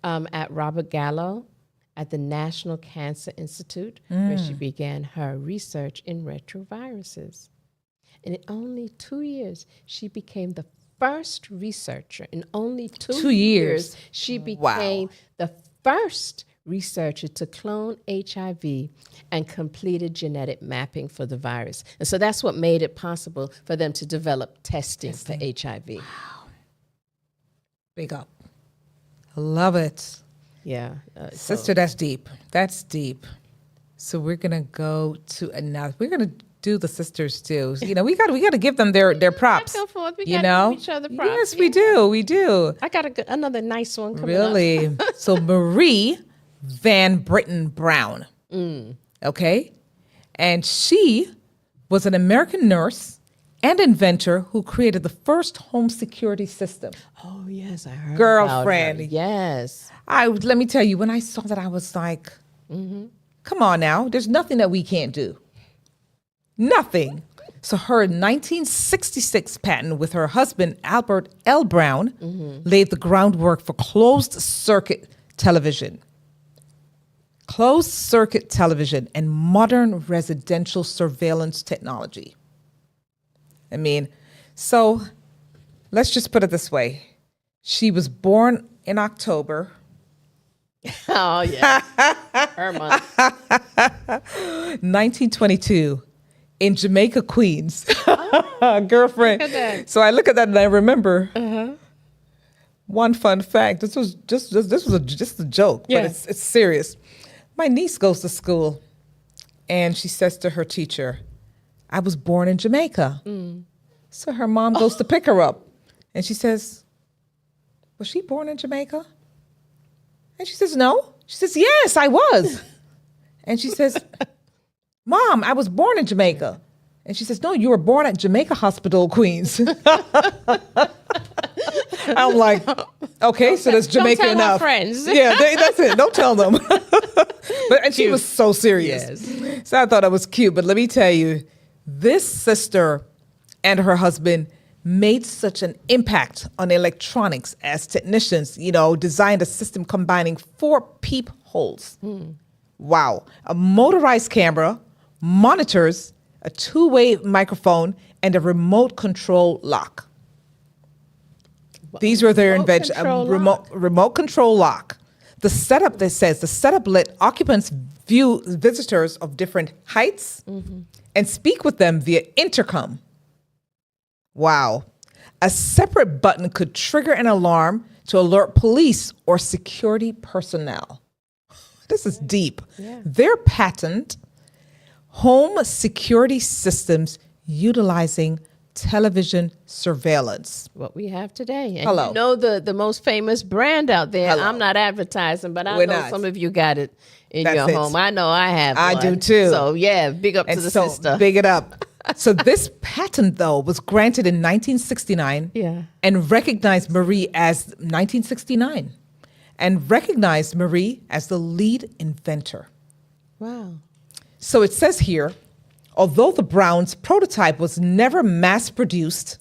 at Robert Gallo at the National Cancer Institute, where she began her research in retroviruses. And in only 2 years, she became the first researcher. In only two years, she became the first researcher to clone HIV and completed genetic mapping for the virus. And so that's what made it possible for them to develop testing. For HIV. Wow. Big up. I love it. Yeah. Sister, that's deep. That's deep. So we're going to go to another. We're going to do the sisters too. We got to give them their props. Go forth. We got to give each other props. Yes, we do. We do. I got another nice one coming up. So Marie Van Brittan Brown. Okay? And she was an American nurse and inventor who created the first home security system. Oh, yes, I heard Girlfriend. About her. Yes. Let me tell you, when I saw that, I was like, come on now. There's nothing that we can't do. Nothing. So her 1966 patent with her husband, Albert L. Brown, laid the groundwork for closed circuit television and modern residential surveillance technology. So let's just put it this way. She was born in October. Oh, yeah. Her month. 1922 in Jamaica, Queens. Girlfriend. Look at that. So I look at that and I remember one fun fact. This was just a joke, but it's serious. My niece goes to school and she says to her teacher, I was born in Jamaica. So her mom goes to pick her up and she says, was she born in Jamaica? And she says, no. She says, yes, I was. And she says, Mom, I was born in Jamaica. And she says, no, you were born at Jamaica Hospital, Queens. I'm like, okay, so that's Jamaican don't tell our enough. friends. Yeah, that's it. Don't tell them. And she was so serious. Yes. So I thought that was cute. But let me tell you, this sister and her husband made such an impact on electronics as technicians, designed a system combining 4 peepholes. Wow. A motorized camera, monitors, a 2-way microphone, and a remote control lock. These were their inventions. Remote control lock. The setup let occupants view visitors of different heights and speak with them via intercom. Wow. A separate button could trigger an alarm to alert police or security personnel. This is deep. Yeah. Their patent, home security systems utilizing television surveillance. What we have today. And Hello. you know the most famous brand out there. Hello. I'm not advertising, but I We're know not. some of you got it in That's your it. home. I know I have I one. do too. So yeah, big up to And the so sister. big it up. So this patent, though, was granted in 1969 Yeah. and recognized Marie as 1969 and recognized Marie as the lead inventor. Wow. So it says here, although the Brown's prototype was never mass produced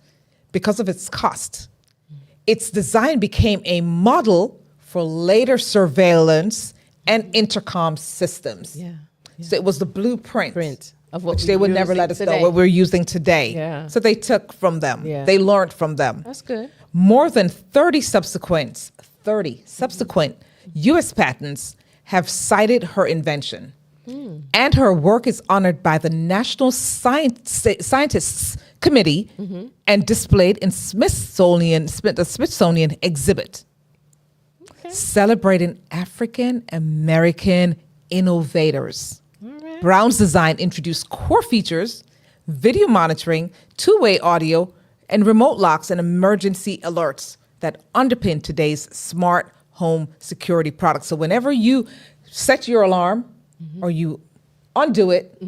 because of its cost, its design became a model for later surveillance and intercom systems. Yeah. So it was the blueprint Of what which they would we're never using let us today. know what we're using today. Yeah. So they took from them. Yeah. They learned from them. That's good. More than 30 subsequent U.S. patents have cited her invention. And her work is honored by the National Scientists Committee and displayed in the Smithsonian exhibit, celebrating African American innovators. Brown's design introduced core features, video monitoring, 2-way audio, and remote locks and emergency alerts that underpin today's smart home security products. So whenever you set your alarm or you undo it,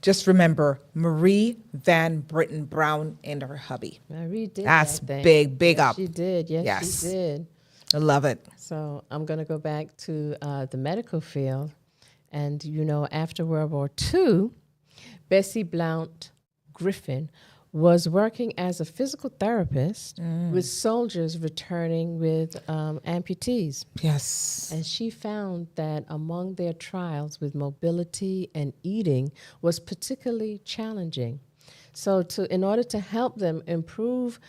just remember Marie Van Brittan Brown and her hubby. Marie did That's that thing. big Yes, up. She did. Yes, Yes. she did. I love it. So I'm going to go back to the medical field. And, after World War II, Bessie Blount Griffin was working as a physical therapist with soldiers returning with amputees. Yes. And she found that among their trials with mobility and eating was particularly challenging. So in order to help them improve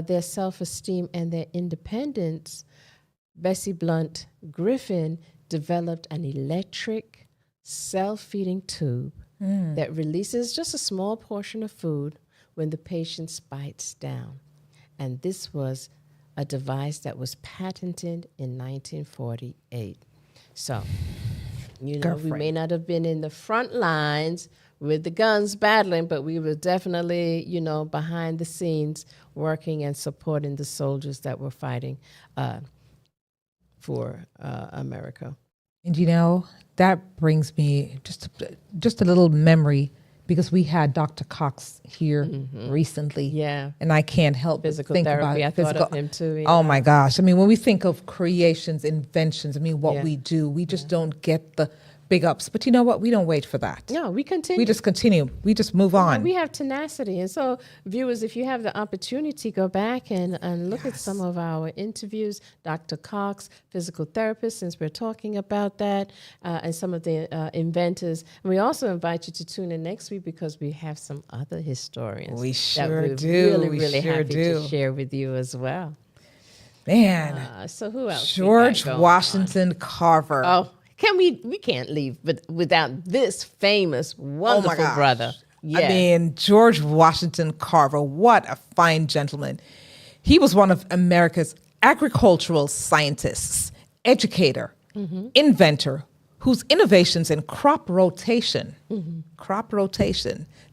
their self-esteem and their independence, Bessie Blount Griffin developed an electric self-feeding tube that releases just a small portion of food when the patient bites down. And this was a device that was patented in 1948. So, we may not have been in the front lines with the guns battling, but we were definitely, behind the scenes working and supporting the soldiers that were fighting for America. And that brings me just a little memory, because we had Dr. Cox here recently. Yeah. And I can't help Physical but think therapy, about I thought of him too. Yeah. Oh my gosh. I mean, when we think of creations, inventions, what Yeah. we do, we just don't get the big ups. But you know what? We don't wait for that. No, we continue. We just continue. We just move on. We have tenacity. And so, viewers, if you have the opportunity, go back and look at some of our interviews. Dr. Cox, physical therapist, since we're talking about that, and some of the inventors. And we also invite you to tune in next week, because we have some other historians. We that sure we're do. Really, We really sure happy do. to share with you as well. Man, So who else? we George got going Washington Carver. on? Oh, we can't leave but without this famous, wonderful gosh. brother. Yeah. I mean, George Washington Carver, what a fine gentleman. He was one of America's agricultural scientists, educator, inventor, whose innovations in crop rotation,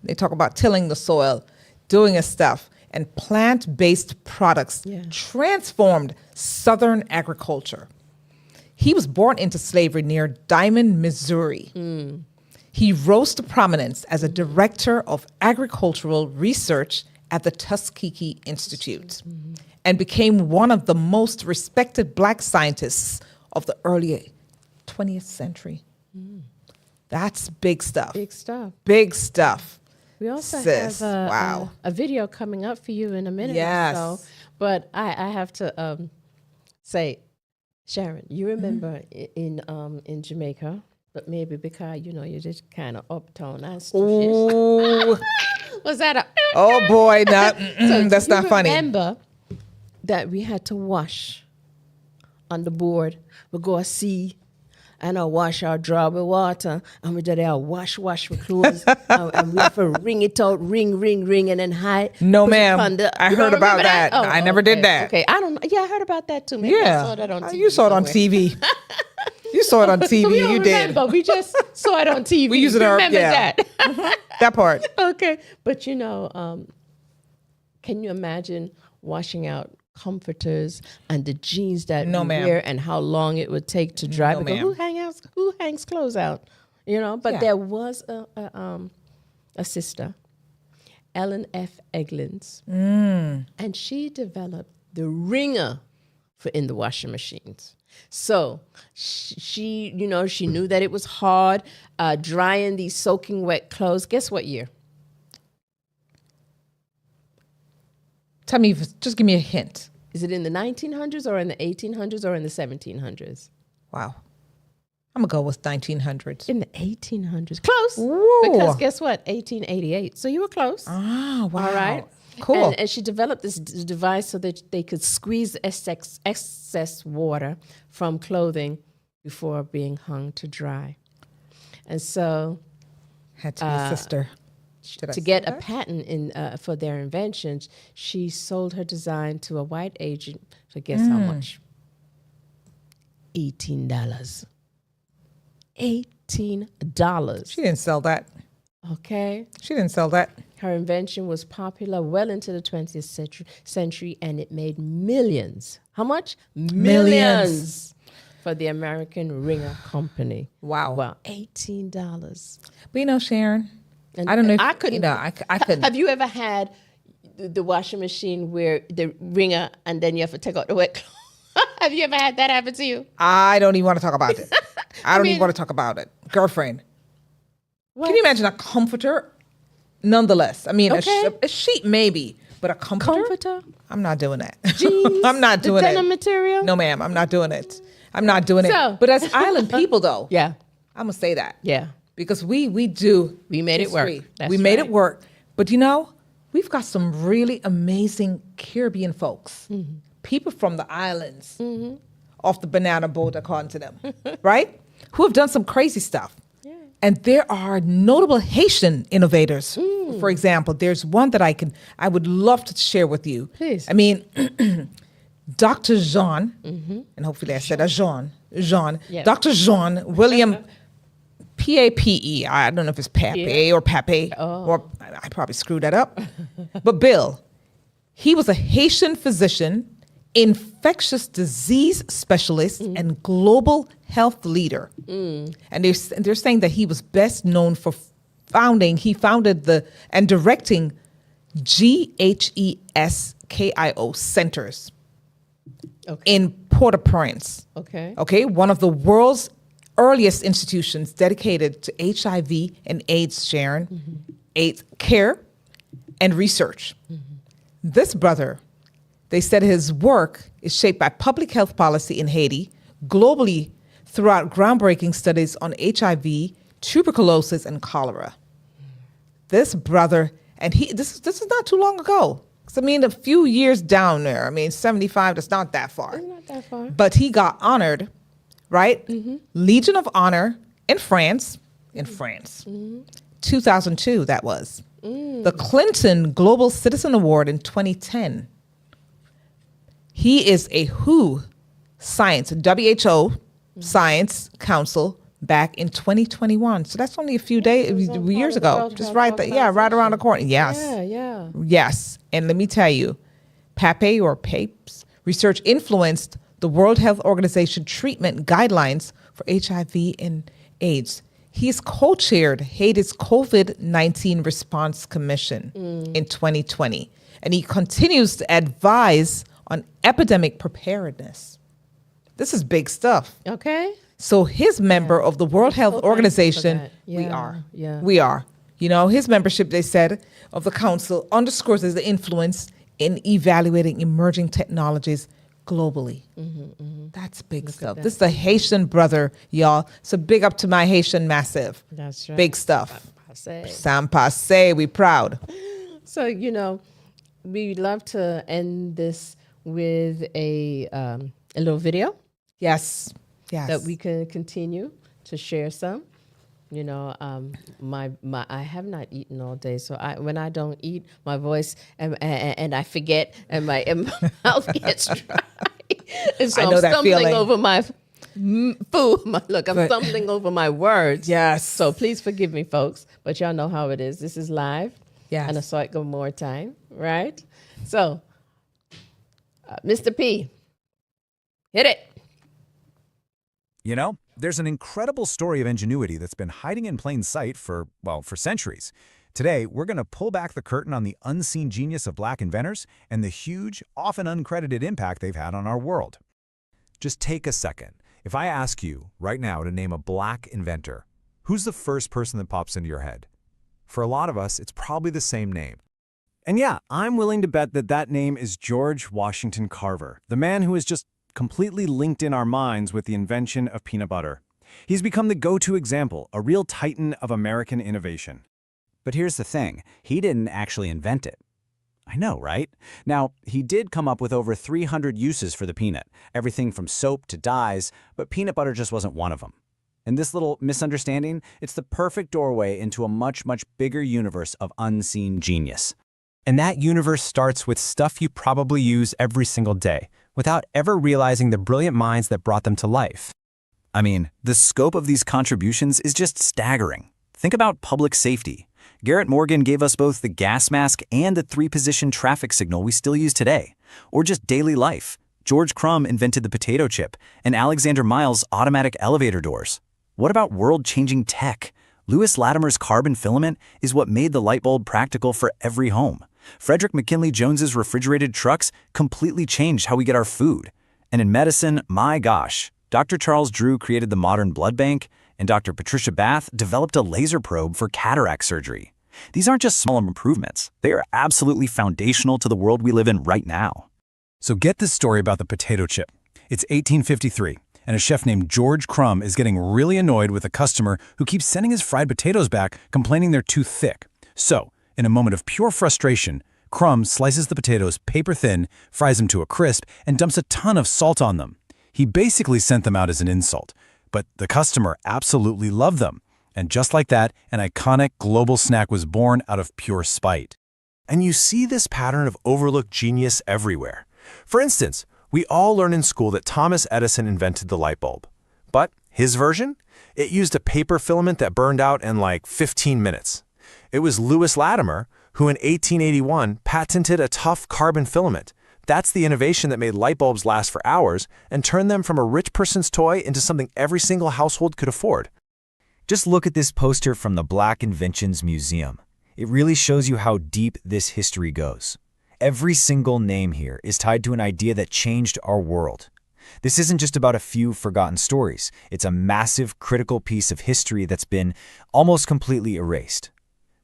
they talk about tilling the soil, doing his stuff, and plant-based products transformed Southern agriculture. He was born into slavery near Diamond, Missouri. He rose to prominence as a director of agricultural research at the Tuskegee Institute and became one of the most respected Black scientists of the early 20th century. That's big stuff. Big stuff. Big stuff. We also Sis, have wow. a video coming up for you in a minute Yes. or so. But I have to say, Sharon, you remember in Jamaica, but maybe because, you're just kind of uptown. Ooh. Was that a... Oh, boy. Not, that's you not funny. Remember that we had to wash on the board. We go see and I wash our draw with water, and we did our wash with clothes, and we have to wring it out, ring, and then hide. No, put it ma'am. on the- I you heard don't about remember that. Oh, I never okay, did that. Okay, I don't. Yeah, I heard about that too. Maybe Yeah. I saw that on TV. You saw it on somewhere. TV. You saw it on TV. So we don't You did. remember. We just saw it on TV. We use it. Remember Yeah. that? That part. Okay, but can you imagine washing out comforters and the jeans that No, we ma'am. wear and how long it would take to dry? No, Because ma'am. who hangs clothes out? But Yeah. there was a sister, Ellen F. Eglins, and she developed the wringer for in the washing machines. So she knew that it was hard drying these soaking wet clothes. Guess what year? Tell me, just give me a hint. Is it in the 1900s or in the 1800s or in the 1700s? Wow. I'm going to go with 1900s. In the 1800s. Close. Ooh. Because guess what? 1888. So you were close. Ah, wow. All right. Cool. And she developed this device so that they could squeeze the excess water from clothing before being hung to dry. And so Had to be a sister. Did I to say get a that? patent for their inventions, she sold her design to a white agent for guess how much? $18. $18. She didn't sell that. Okay. She didn't sell that. Her invention was popular well into the 20th century, and it made millions. How much? Millions for the American Ringer Company. Wow. Wow, $18. But Sharon, And I don't know if I couldn't. I couldn't. Have you ever had the washing machine where the wringer and then you have to take out the wet clothes? Have you ever had that happen to you? I don't even want to talk about it. I don't mean- even want to talk about it. Girlfriend, What? can you imagine a comforter? Nonetheless, I mean, Okay. a sheet maybe, but a comforter? Comforter? I'm not doing that. Jeans? I'm not doing the it. denim material? No, ma'am, I'm not doing it. I'm not doing So- it. But as island people, though, Yeah. I'm going to say that. Yeah. Because we do. We made it work. history. That's we made right. it work. But we've got some really amazing Caribbean folks, Mm-hmm. people from the islands, off the banana boat, according to them, right? Who have done some crazy stuff. Yeah. And there are notable Haitian innovators. Mm. For example, there's one that I would love to share with you. Please. I mean, Dr. Jean, and hopefully I said a Jean, Yes. Dr. Jean William Pape. I don't know if it's Pape or Pape, or I probably screwed that up. But Bill, he was a Haitian physician, infectious disease specialist, and global health leader. And they're saying that he was best known for he founded and directing GHESKIO centers Okay. in Port-au-Prince. Okay. Okay, one of the world's earliest institutions dedicated to HIV and AIDS, Sharon, AIDS care and research. This brother, they said his work is shaped by public health policy in Haiti, globally throughout groundbreaking studies on HIV, tuberculosis, and cholera. This brother, and this is not too long ago. 'Cause, I mean, a few years down there. I mean, 75, that's not that far. It's not that far. But he got honored, right? Legion of Honor in France. 2002, that was. The Clinton Global Citizen Award in 2010. He is a WHO WHO Science Council back in 2021. So that's only a few years ago. Just right there. Yeah, right around the corner. Yes. Yeah. Yes. And let me tell you, Pape's research influenced the World Health Organization treatment guidelines for HIV and AIDS. He's co-chaired Haiti's COVID-19 Response Commission in 2020. And he continues to advise on epidemic preparedness. This is big stuff. Okay. So his member of the World Health So thankful for Organization, that. we Yeah, are. yeah. We are. You know, his membership, they said, of the council underscores his influence in evaluating emerging technologies globally. That's big stuff. that. This is a Haitian brother, y'all. So big up to my Haitian massive. That's right. Big stuff. Passe. Sans passe, we proud. So, we love to end this with a little video Yes. Yes. that we can continue to share some. My I have not eaten all day, so when I don't eat, my voice and I forget, and my mouth gets dry. And so I know I'm that stumbling feeling. over my food. I'm stumbling over my words. Yes. So please forgive me, folks, but y'all know how it is. This is live. Yes. And a cycle more time, right? So, Mr. P, hit it. There's an incredible story of ingenuity that's been hiding in plain sight for centuries. Today, we're going to pull back the curtain on the unseen genius of Black inventors and the huge, often uncredited impact they've had on our world. Just take a second. If I ask you right now to name a Black inventor, who's the first person that pops into your head? For a lot of us, it's probably the same name. And yeah, I'm willing to bet that that name is George Washington Carver, the man who has just completely linked in our minds with the invention of peanut butter. He's become the go-to example, a real titan of American innovation. But here's the thing, he didn't actually invent it. I know, right? Now, he did come up with over 300 uses for the peanut, everything from soap to dyes, but peanut butter just wasn't one of them. And this little misunderstanding, it's the perfect doorway into a much, much bigger universe of unseen genius. And that universe starts with stuff you probably use every single day, without ever realizing the brilliant minds that brought them to life. I mean, the scope of these contributions is just staggering. Think about public safety. Garrett Morgan gave us both the gas mask and the 3-position traffic signal we still use today. Or just daily life. George Crumb invented the potato chip, and Alexander Miles automatic elevator doors. What about world-changing tech? Lewis Latimer's carbon filament is what made the light bulb practical for every home. Frederick McKinley Jones's refrigerated trucks completely changed how we get our food. And in medicine, my gosh, Dr. Charles Drew created the modern blood bank, and Dr. Patricia Bath developed a laser probe for cataract surgery. These aren't just small improvements. They are absolutely foundational to the world we live in right now. So get this story about the potato chip. It's 1853, and a chef named George Crumb is getting really annoyed with a customer who keeps sending his fried potatoes back, complaining they're too thick. So, in a moment of pure frustration, Crumb slices the potatoes paper thin, fries them to a crisp, and dumps a ton of salt on them. He basically sent them out as an insult, but the customer absolutely loved them. And just like that, an iconic global snack was born out of pure spite. And you see this pattern of overlooked genius everywhere. For instance, we all learn in school that Thomas Edison invented the light bulb. But his version? It used a paper filament that burned out in like 15 minutes. It was Lewis Latimer who in 1881 patented a tough carbon filament. That's the innovation that made light bulbs last for hours and turned them from a rich person's toy into something every single household could afford. Just look at this poster from the Black Inventions Museum. It really shows you how deep this history goes. Every single name here is tied to an idea that changed our world. This isn't just about a few forgotten stories. It's a massive, critical piece of history that's been almost completely erased.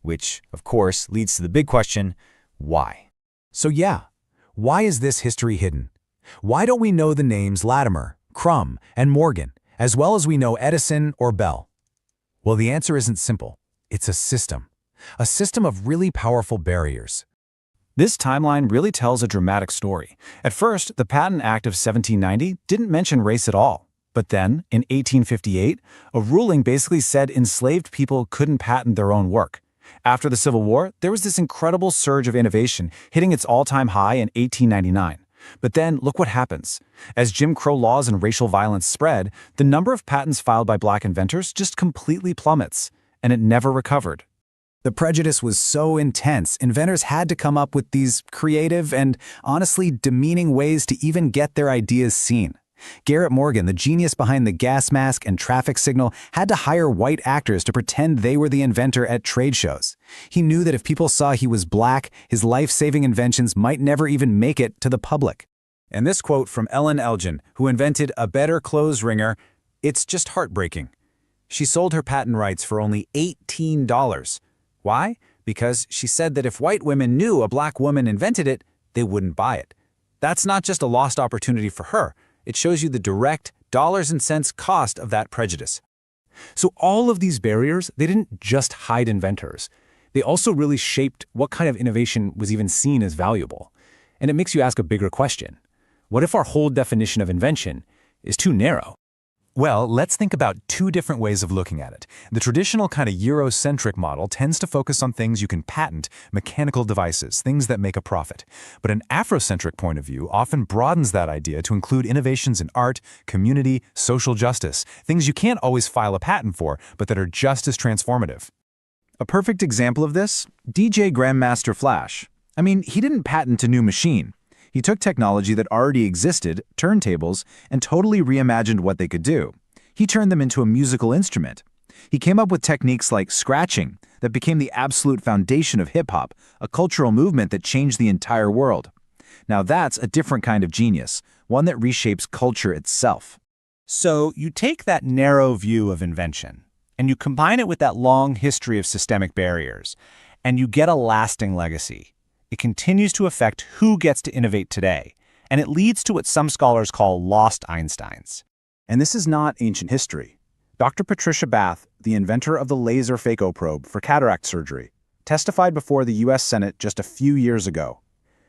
Which, of course, leads to the big question, why? So yeah, why is this history hidden? Why don't we know the names Latimer, Crumb, and Morgan, as well as we know Edison or Bell? Well, the answer isn't simple. It's a system of really powerful barriers. This timeline really tells a dramatic story. At first, the Patent Act of 1790 didn't mention race at all. But then, in 1858, a ruling basically said enslaved people couldn't patent their own work. After the Civil War, there was this incredible surge of innovation, hitting its all-time high in 1899. But then, look what happens. As Jim Crow laws and racial violence spread, the number of patents filed by Black inventors just completely plummets, and it never recovered. The prejudice was so intense, inventors had to come up with these creative and honestly demeaning ways to even get their ideas seen. Garrett Morgan, the genius behind the gas mask and traffic signal, had to hire white actors to pretend they were the inventor at trade shows. He knew that if people saw he was Black, his life-saving inventions might never even make it to the public. And this quote from Ellen Elgin, who invented a better clothes wringer, it's just heartbreaking. She sold her patent rights for only $18. Why? Because she said that if white women knew a black woman invented it, they wouldn't buy it. That's not just a lost opportunity for her. It shows you the direct dollars and cents cost of that prejudice. So all of these barriers, they didn't just hide inventors. They also really shaped what kind of innovation was even seen as valuable. And it makes you ask a bigger question. What if our whole definition of invention is too narrow? Well, let's think about two different ways of looking at it. The traditional kind of Eurocentric model tends to focus on things you can patent, mechanical devices, things that make a profit. But an Afrocentric point of view often broadens that idea to include innovations in art, community, social justice, things you can't always file a patent for, but that are just as transformative. A perfect example of this? DJ Grandmaster Flash. I mean, he didn't patent a new machine. He took technology that already existed, turntables, and totally reimagined what they could do. He turned them into a musical instrument. He came up with techniques like scratching that became the absolute foundation of hip-hop, a cultural movement that changed the entire world. Now that's a different kind of genius, one that reshapes culture itself. So you take that narrow view of invention, and you combine it with that long history of systemic barriers, and you get a lasting legacy. It continues to affect who gets to innovate today, and it leads to what some scholars call lost Einsteins. And this is not ancient history. Dr. Patricia Bath, the inventor of the laser phacoprobe for cataract surgery, testified before the U.S. Senate just a few years ago.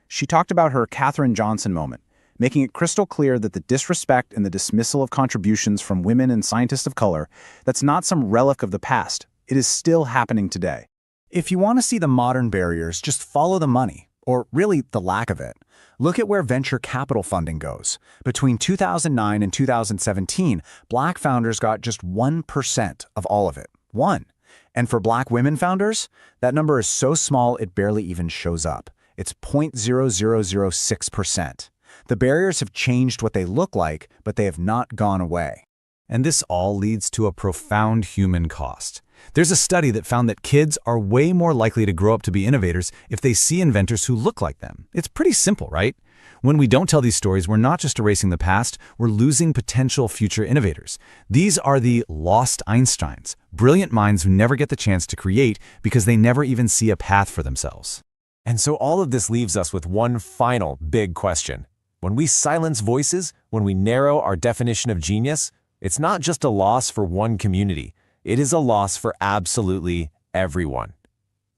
She talked about her Katherine Johnson moment, making it crystal clear that the disrespect and the dismissal of contributions from women and scientists of color, that's not some relic of the past. It is still happening today. If you want to see the modern barriers, just follow the money, or really the lack of it. Look at where venture capital funding goes. Between 2009 and 2017, black founders got just 1% of all of it. 1. And for black women founders, that number is so small it barely even shows up. It's 0.0006%. The barriers have changed what they look like, but they have not gone away. And this all leads to a profound human cost. There's a study that found that kids are way more likely to grow up to be innovators if they see inventors who look like them. It's pretty simple, right? When we don't tell these stories, we're not just erasing the past, we're losing potential future innovators. These are the lost Einsteins, brilliant minds who never get the chance to create because they never even see a path for themselves. And so all of this leaves us with one final big question. When we silence voices, when we narrow our definition of genius, it's not just a loss for one community. It is a loss for absolutely everyone.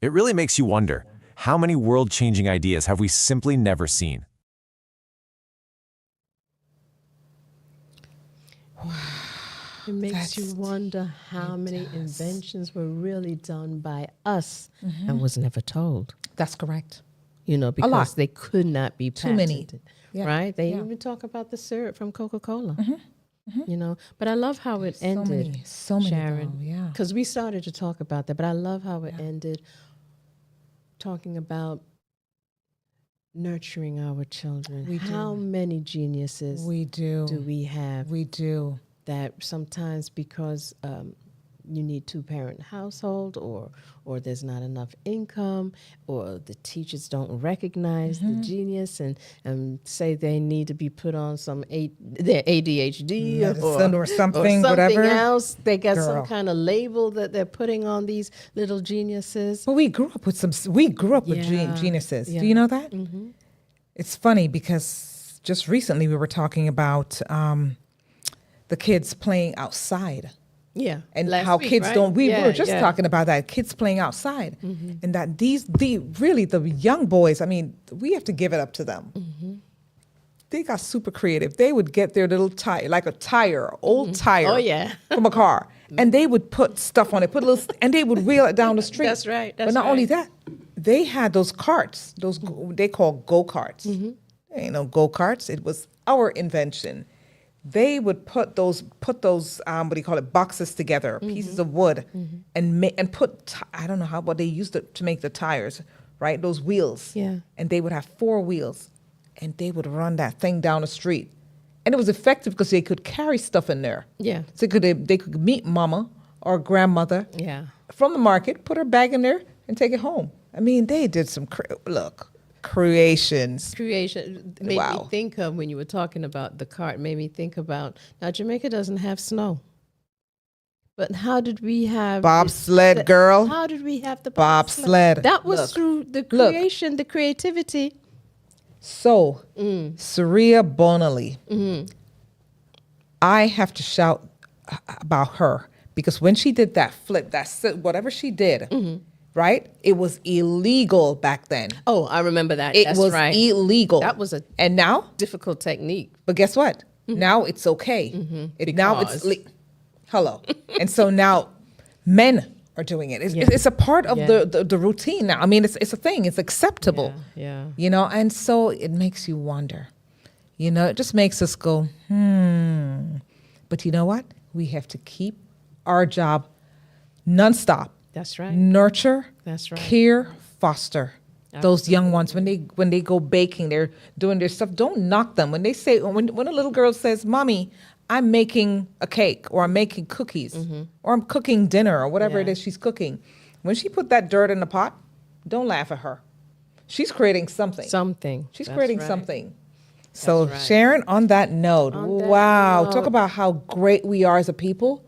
It really makes you wonder, how many world-changing ideas have we simply never seen? It makes you wonder how many inventions were really done by us and was never told. That's correct. You know, because they could not be Too many. patented. Yeah. Right? They Yeah. even talk about the syrup from Coca-Cola. You know, but I love how it ended, so many, Sharon. though, yeah. Because we started to talk about that, but I love how it ended, talking about nurturing our children. How many geniuses We do. do we have We do. that sometimes because you need two-parent household or there's not enough income or the teachers don't recognize the genius and say they need to be put on some their ADHD Medicine or something, whatever. else. They got some Girl. kind of label that they're putting on these little geniuses. Well, we grew up with Yeah. geniuses. Yeah. Do you know that? It's funny because just recently we were talking about the kids playing outside. Yeah. And Last how week, kids right? don't. We Yeah, were just yeah. talking about that, kids playing outside, and that the young boys. I mean, we have to give it up to them. They got super creative. They would get their little tire, like a tire, old tire, Oh, yeah. from a car, and they would put stuff on it, and they would wheel it down the street. That's right, But that's not only right. that, they had those carts. They call go-karts. There ain't no go-karts. It was our invention. They would put those boxes together, pieces of wood, and put I don't know what they used to make the tires, right? Those wheels. Yeah. And they would have 4 wheels, and they would run that thing down the street, and it was effective because they could carry stuff in there. Yeah. So they could meet mama or grandmother. Yeah. From the market, put her bag in there, and take it home. I mean, they did some look. creations. Creation made Wow. me think of, when you were talking about the cart, made me think about, now Jamaica doesn't have snow. But how did we have Bobsled, girl. How did we have the Bobsled. That was Look. through the Look. creation, the creativity. So, Saria Bonali, I have to shout about her because when she did that flip, whatever she did, right? It was illegal back then. Oh, I remember that. It That's was right. illegal. That was a and now, difficult technique. but guess what? Now it's okay. Now it's hello, and so now men are doing it. It's a part of the routine now. I mean, it's a thing. It's acceptable. Yeah. You know, and so it makes you wonder. You know, it just makes us go, But you know what? We have to keep our job nonstop. That's right. Nurture, That's right. care, foster those young ones. When they go baking, they're doing their stuff. Don't knock them. When they say, when a little girl says, "Mommy, I'm making a cake," or "I'm making cookies," or "I'm cooking dinner," or whatever it is she's cooking. When she put that dirt in the pot, don't laugh at her. She's creating something. She's That's creating right. something. So right. Sharon, on that note, On that wow, note. talk about how great we are as a people.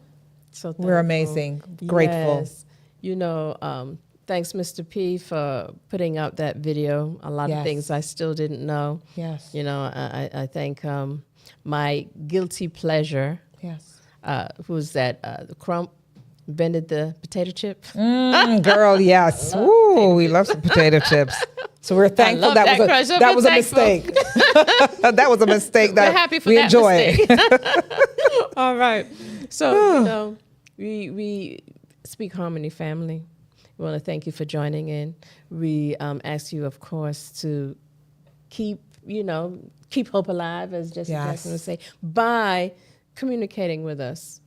So We're thankful. amazing, grateful. Yes. You know, thanks, Mr. P, for putting out that video. A lot Yes. of things I still didn't know. Yes. You know, I think my guilty pleasure, Yes. who's that? The Crump invented the potato chip. Girl, yes. Ooh, we love some potato chips. So we're thankful love that that crunch. So that we're was a thankful. mistake. That was a mistake that We're happy for we that enjoy. mistake. All right. So, you know, we Speak Harmony family. We want to thank you for joining in. We ask you, of course, to keep hope alive, as Jesse Jackson would say, by communicating with us,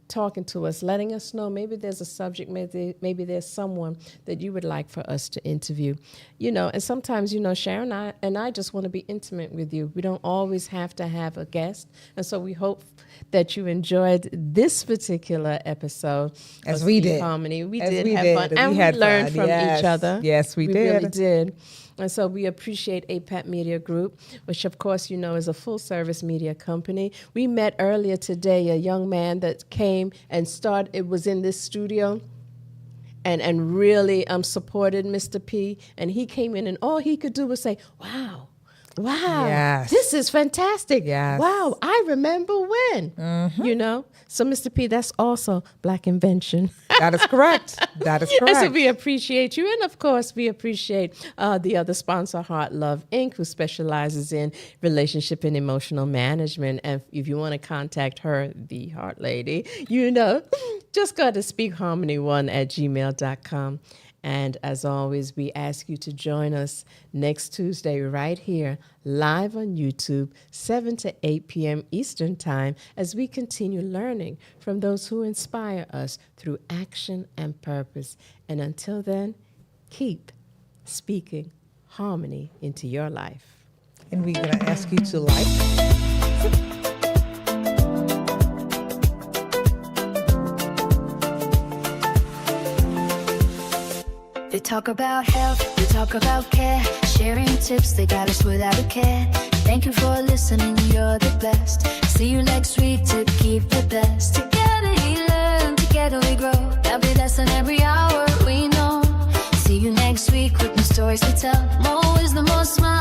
talking to us, letting us know maybe there's a subject, maybe there's someone that you would like for us to interview. You know, and sometimes, you know, Sharon and I just want to be intimate with you. We don't always have to have a guest. And so we hope that you enjoyed this particular episode. As we did. Harmony. We As did we have did. fun. We And we had learned fun. from Yes. each other. Yes, we We did. really did. And so we appreciate APAT Media Group, which of course you know is a full-service media company. We met earlier today a young man that came and it was in this studio and really supported Mr. P. And he came in and all he could do was say, wow, Yes. this is fantastic. Yes. Wow, I remember when, you know. So Mr. P, that's also Black invention. That is correct. That is And so correct. we appreciate you. And of course, we appreciate the other sponsor, Heart Love Inc., who specializes in relationship and emotional management. And if you want to contact her, the Heart Lady, you know, just go to speakharmony1@gmail.com. And as always, we ask you to join us next Tuesday right here, live on YouTube, 7 to 8 p.m. Eastern Time, as we continue learning from those who inspire us through action and purpose. And until then, keep speaking harmony into your life. And we're going to ask you to like. They talk about health, they talk about care, sharing tips, they got us without a care. Thank you for listening, you're the best. See you next week to keep the best. Together we learn, together we grow. There'll be lesson every hour, we know. See you next week with new stories to tell. More wisdom, more smile.